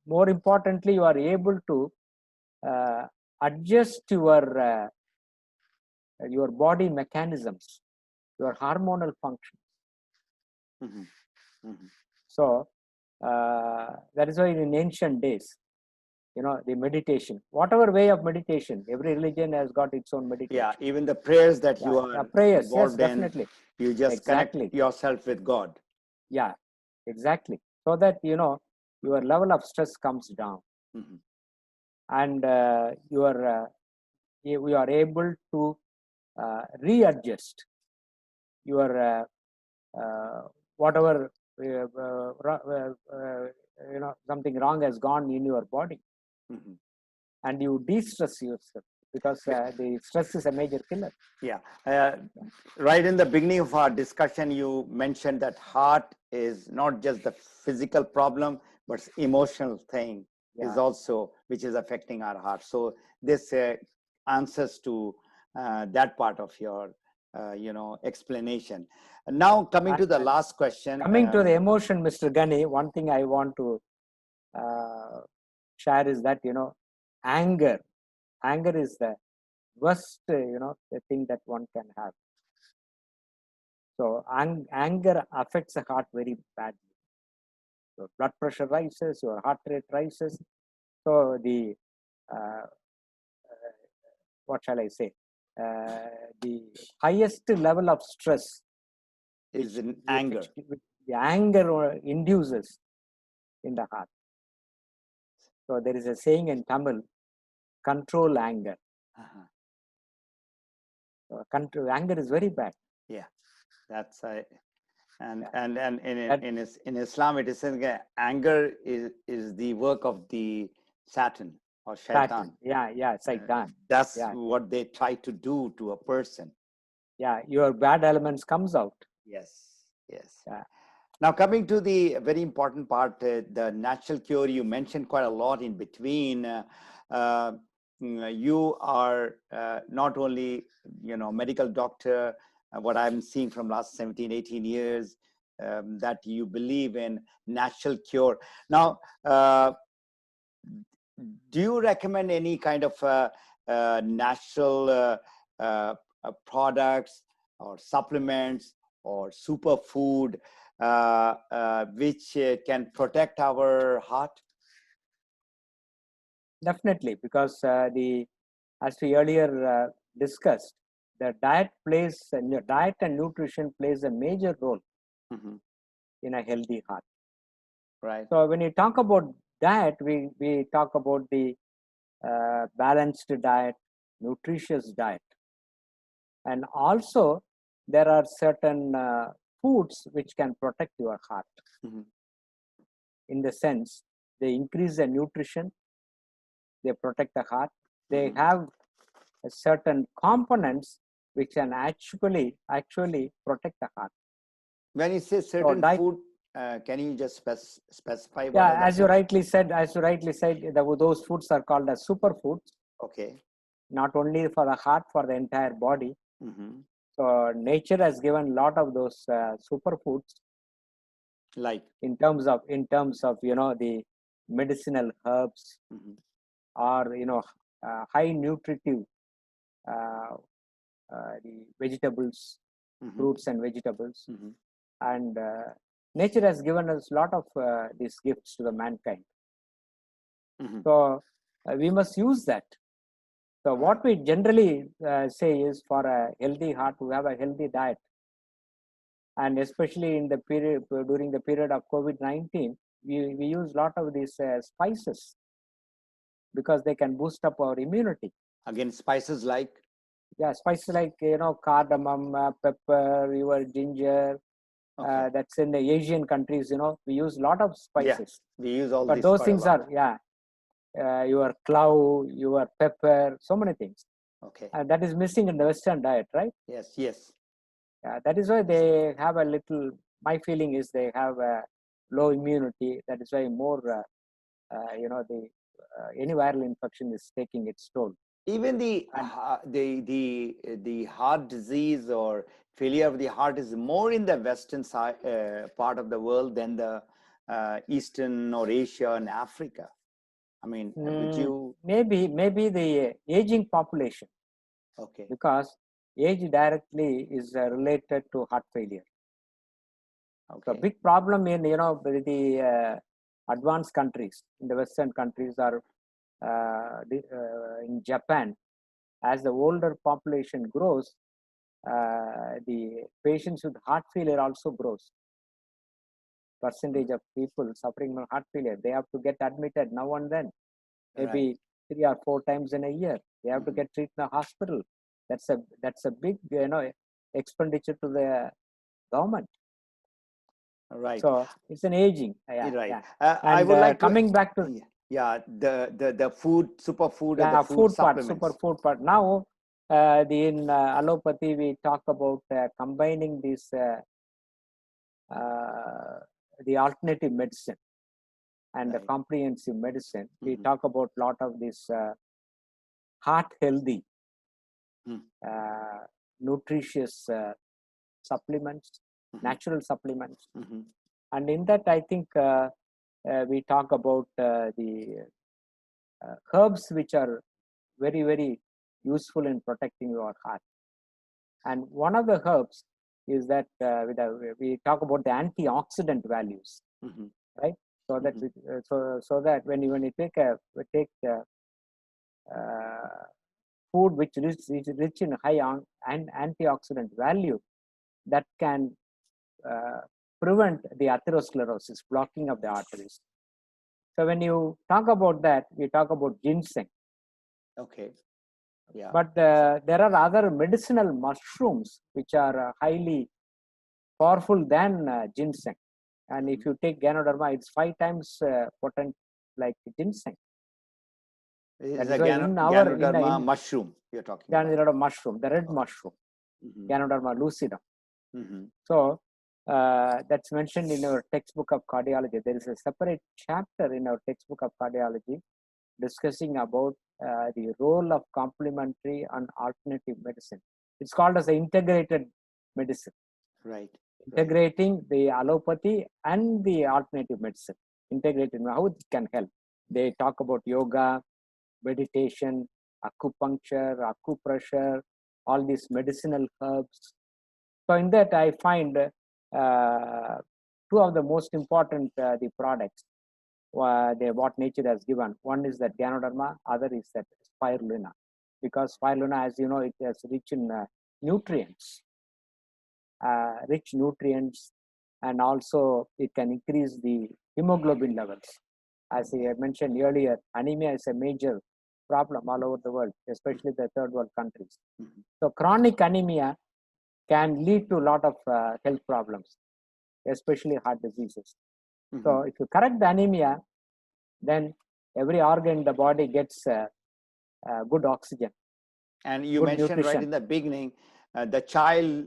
B: more importantly, you are able to adjust your body mechanisms, your hormonal functions.
A: Mm-hmm. Mm-hmm.
B: So that is why in ancient days, the meditation, whatever way of meditation, every religion has got its own meditation.
A: Yeah, even the prayers that you are
B: prayers,
A: involved
B: yes,
A: in,
B: definitely.
A: you just connect yourself with God.
B: Yeah, exactly. So that your level of stress comes down.
A: Mm-hmm.
B: And you are able to readjust your whatever something wrong has gone in your body.
A: Mm-hmm.
B: And you de-stress yourself, because the stress is a major killer.
A: Yeah. Right in the beginning of our discussion, you mentioned that heart is not just the physical problem, but emotional thing is also, which is affecting our heart. So this answers to that part of your explanation. And now coming to the
B: And
A: last question.
B: coming to the emotion, Mr. Gunny, one thing I want to share is that, anger. Anger is the worst, the thing that one can have. So anger affects the heart very badly. Your blood pressure rises, your heart rate rises. So the uh, what shall I say? The highest level of stress
A: Is in anger.
B: which the anger induces in the heart. So there is a saying in Tamil, control anger.
A: Uh-huh.
B: So anger is very bad.
A: Yeah, that's and
B: Yeah.
A: in Islam it is saying anger is the work of the Satan or Shaitan.
B: Yeah, Satan.
A: That's
B: Yeah.
A: what they try to do to a person.
B: Yeah, your bad elements comes out.
A: Yes.
B: Yeah.
A: Now coming to the very important part, the natural cure, you mentioned quite a lot in between. You are not only medical doctor, what I'm seeing from last 17, 18 years, that you believe in natural cure. Now, do you recommend any kind of natural products or supplements or superfood which can protect our heart?
B: Definitely, because as we earlier discussed, the diet and nutrition plays a major role
A: Mm-hmm.
B: in a healthy heart.
A: Right.
B: So when you talk about diet, we talk about the balanced diet, nutritious diet, and also there are certain foods which can protect your heart.
A: Mm-hmm.
B: In the sense, they increase the nutrition, they protect the heart, they
A: Mm-hmm.
B: have certain components which can actually protect the heart.
A: When you say certain food, can you just specify what are the
B: as you rightly said, those foods are called as superfoods.
A: Okay.
B: Not only for the heart, for the entire body.
A: Mm-hmm.
B: So nature has given a lot of those superfoods,
A: Like
B: in terms of the medicinal herbs,
A: mm-hmm.
B: or high nutritive the vegetables,
A: Mm-hmm.
B: fruits and vegetables.
A: Mm-hmm.
B: And nature has given us a lot of these gifts to the mankind.
A: Mm-hmm.
B: So we must use that. So what we generally say is, for a healthy heart, to have a healthy diet. And especially in the period, during the period of COVID-19, we use a lot of these spices, because they can boost up our immunity.
A: Again, spices like?
B: Yeah, spices like, cardamom, pepper, your ginger.
A: Okay.
B: That's in the Asian countries, we use a lot of spices.
A: Yeah, we use all
B: But
A: these
B: those
A: quite a
B: things
A: lot.
B: are, your clove, your pepper, so many things.
A: Okay.
B: That is missing in the Western diet, right?
A: Yes.
B: That is why they have a little, my feeling is they have a low immunity. That is why more, any viral infection is taking its toll.
A: Even the heart disease or failure of the heart is more in the western side part of the world than the Eastern or Asia and Africa. I mean, would you?
B: Maybe the aging population.
A: Okay.
B: Because age directly is related to heart failure.
A: Okay.
B: So big problem in the advanced countries, in the Western countries, are in Japan. As the older population grows, the patients with heart failure also grows. Percentage of people suffering from heart failure, they have to get admitted now and then, maybe 3 or 4 times in a year. They have to get treated in the hospital. That's a big expenditure to the government.
A: Right.
B: So it's an aging.
A: Right.
B: Yeah.
A: I would like
B: coming
A: to,
B: back to
A: the food, superfood, and the food
B: food part,
A: supplements.
B: superfood part. Now, in allopathy, we talk about combining this the alternative medicine and the comprehensive medicine. We talk about lot of this heart healthy nutritious supplements,
A: Mhm.
B: natural supplements.
A: Mhm.
B: And in that, I think we talk about the herbs which are very, very useful in protecting your heart. And one of the herbs is that we talk about the antioxidant values,
A: Mhm.
B: right? So that so that when you take food which is rich in high on and antioxidant value, that can prevent the atherosclerosis, blocking of the arteries. So when you talk about that, we talk about ginseng.
A: Okay. Yeah.
B: But there are other medicinal mushrooms which are highly powerful than ginseng. And if you take Ganoderma, it's 5 times potent like ginseng.
A: This
B: That
A: is
B: is
A: a
B: why in our
A: Ganoderma mushroom you're talking about.
B: Ganoderma mushroom, the red mushroom,
A: Mhm.
B: Ganoderma lucidum.
A: Mhm.
B: So that's mentioned in our textbook of cardiology. There is a separate chapter in our textbook of cardiology discussing about the role of complementary and alternative medicine. It's called as the integrated medicine,
A: Right.
B: integrating the allopathy and the alternative medicine. Integrated, how it can help. They talk about yoga, meditation, acupuncture, acupressure, all these medicinal herbs. So in that, I find two of the most important the products what nature has given. One is that Ganoderma, other is that Spirulina, because Spirulina, as you know, it is rich in nutrients, and also it can increase the hemoglobin levels. As I mentioned earlier, anemia is a major problem all over the world, especially the third world countries.
A: Mhm.
B: So chronic anemia can lead to a lot of health problems, especially heart diseases.
A: Mhm.
B: So if you correct the anemia, then every organ in the body gets good oxygen.
A: And you
B: good
A: mentioned right
B: nutrition.
A: in the beginning, the child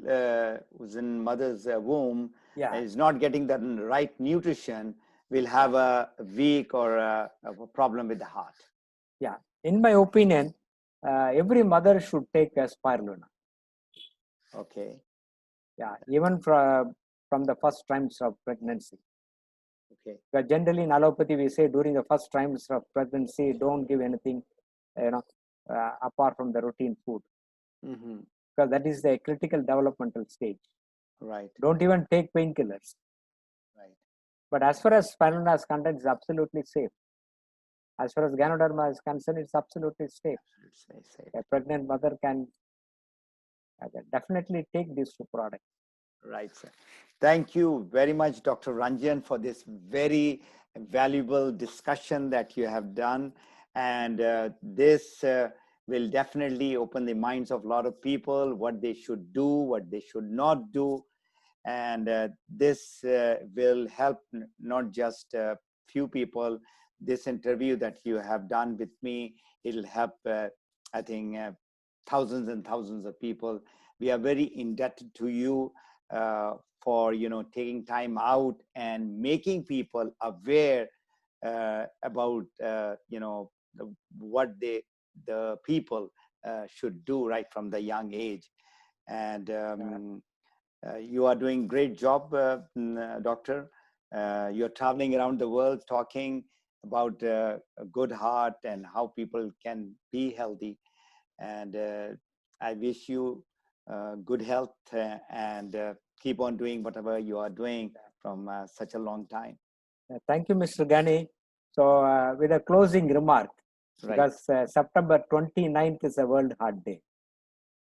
A: who's in mother's womb
B: Yeah.
A: is not getting the right nutrition, will have a weak or a problem with the heart.
B: Yeah. In my opinion, every mother should take a Spirulina.
A: Okay.
B: Yeah. Even from the first trimester of pregnancy.
A: Okay.
B: But generally in allopathy, we say during the first trimester of pregnancy, don't give anything, apart from the routine food.
A: Mhm.
B: Because that is the critical developmental stage.
A: Right.
B: Don't even take painkillers.
A: Right.
B: But as far as Spirulina is concerned, it's absolutely safe. As far as Ganoderma is concerned, it's absolutely safe. A pregnant mother can definitely take these two products.
A: Right, sir. Thank you very much, Dr. Ranjan, for this very valuable discussion that you have done. And this will definitely open the minds of a lot of people, what they should do, what they should not do. And this will help not just a few people. This interview that you have done with me, it'll help, I think, thousands and thousands of people. We are very indebted to you for taking time out and making people aware about what the people should do right from the young age. And you are doing great job, doctor. You're traveling around the world talking about a good heart and how people can be healthy. And I wish you good health and keep on doing whatever you are doing from such a long time.
B: Thank you, Mr. Gani. So with a closing remark,
A: Right.
B: because September 29th is a World Heart Day.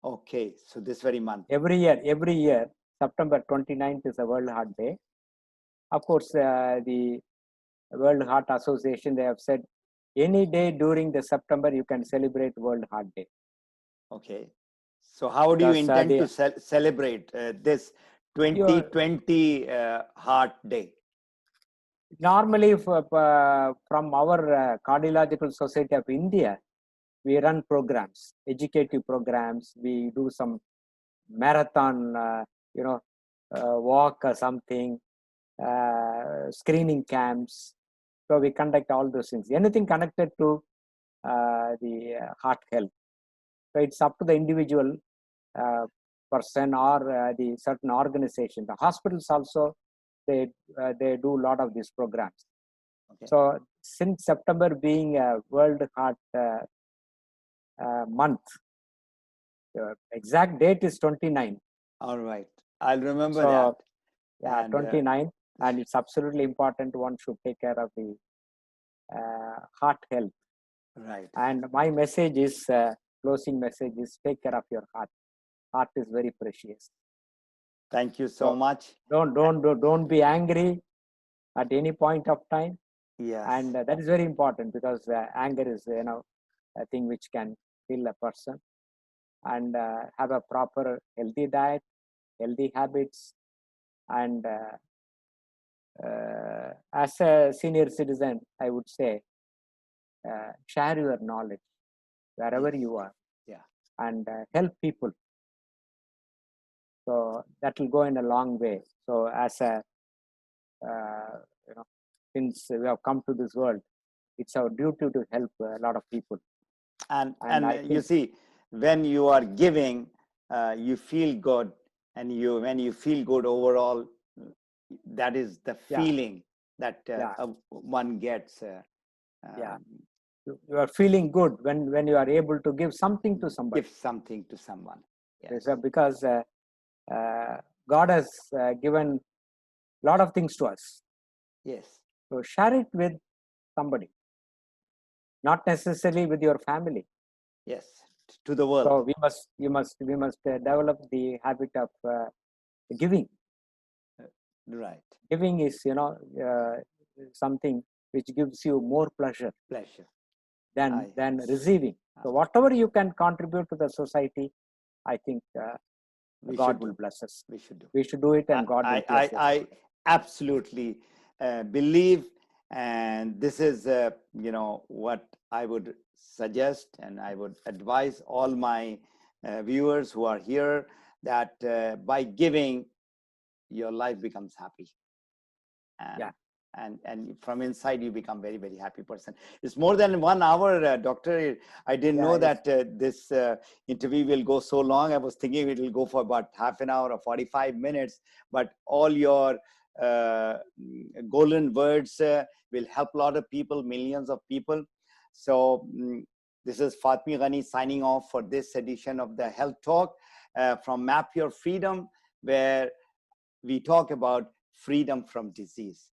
A: Okay, so this very month.
B: Every year, September 29th is a World Heart Day. Of course, the World Heart Association, they have said any day during the September you can celebrate World Heart Day.
A: Okay. So how do you intend to celebrate this 2020 Heart Day?
B: Normally, from our Cardiological Society of India, we run programs, educative programs. We do some marathon, walk or something, screening camps. So we conduct all those things. Anything connected to the heart health. So it's up to the individual person or the certain organization. The hospitals also, they do a lot of these programs.
A: Okay.
B: So since September being a World Heart month, the exact date is 29.
A: All right. I'll remember
B: So
A: that.
B: yeah,
A: And,
B: 29, and it's absolutely important. One should take care of the heart health.
A: Right.
B: And my message is, closing message is, take care of your heart. Heart is very precious.
A: Thank you so much.
B: Don't be angry at any point of time.
A: Yes.
B: And that is very important, because anger is, a thing which can kill a person. And have a proper healthy diet, healthy habits, and as a senior citizen, I would say, share your knowledge wherever
A: Yes.
B: you are.
A: Yeah.
B: And help people. So that will go in a long way. So as a, since we have come to this world, it's our duty to help a lot of people.
A: And
B: I
A: you
B: think,
A: see, when you are giving, you feel good, and when you feel good overall, that is the
B: Yeah.
A: feeling that
B: Yeah.
A: one gets.
B: Yeah. You are feeling good when you are able to give something to somebody.
A: Give something to someone. Yes.
B: Because God has given a lot of things to us.
A: Yes.
B: So share it with somebody, not necessarily with your family.
A: Yes. To the world.
B: So we must develop the habit of giving.
A: Right.
B: Giving is, something which gives you more pleasure than receiving. So whatever you can contribute to the society, I think God will bless us. We should do it, and God will bless us.
A: I absolutely believe, and this is what I would suggest, and I would advise all my viewers who are here, that by giving, your life becomes happy. And,
B: yeah.
A: And from inside, you become very, very happy person. It's more than 1 hour, doctor. I didn't know that this interview will go so long. I was thinking it will go for about half an hour or 45 minutes. But all your golden words will help a lot of people, millions of people. So this is Fatmi Ghani signing off for this edition of the Health Talk from Map Your Freedom, where we talk about freedom from disease.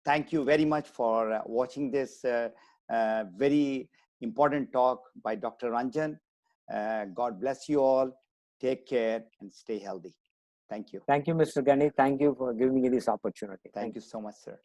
A: Thank you very much for watching this very important talk by Dr. Ranjan. God bless you all. Take care and stay healthy. Thank you.
B: Thank you, Mr. Ghani. Thank you for giving me this opportunity.
A: Thank you so much, sir.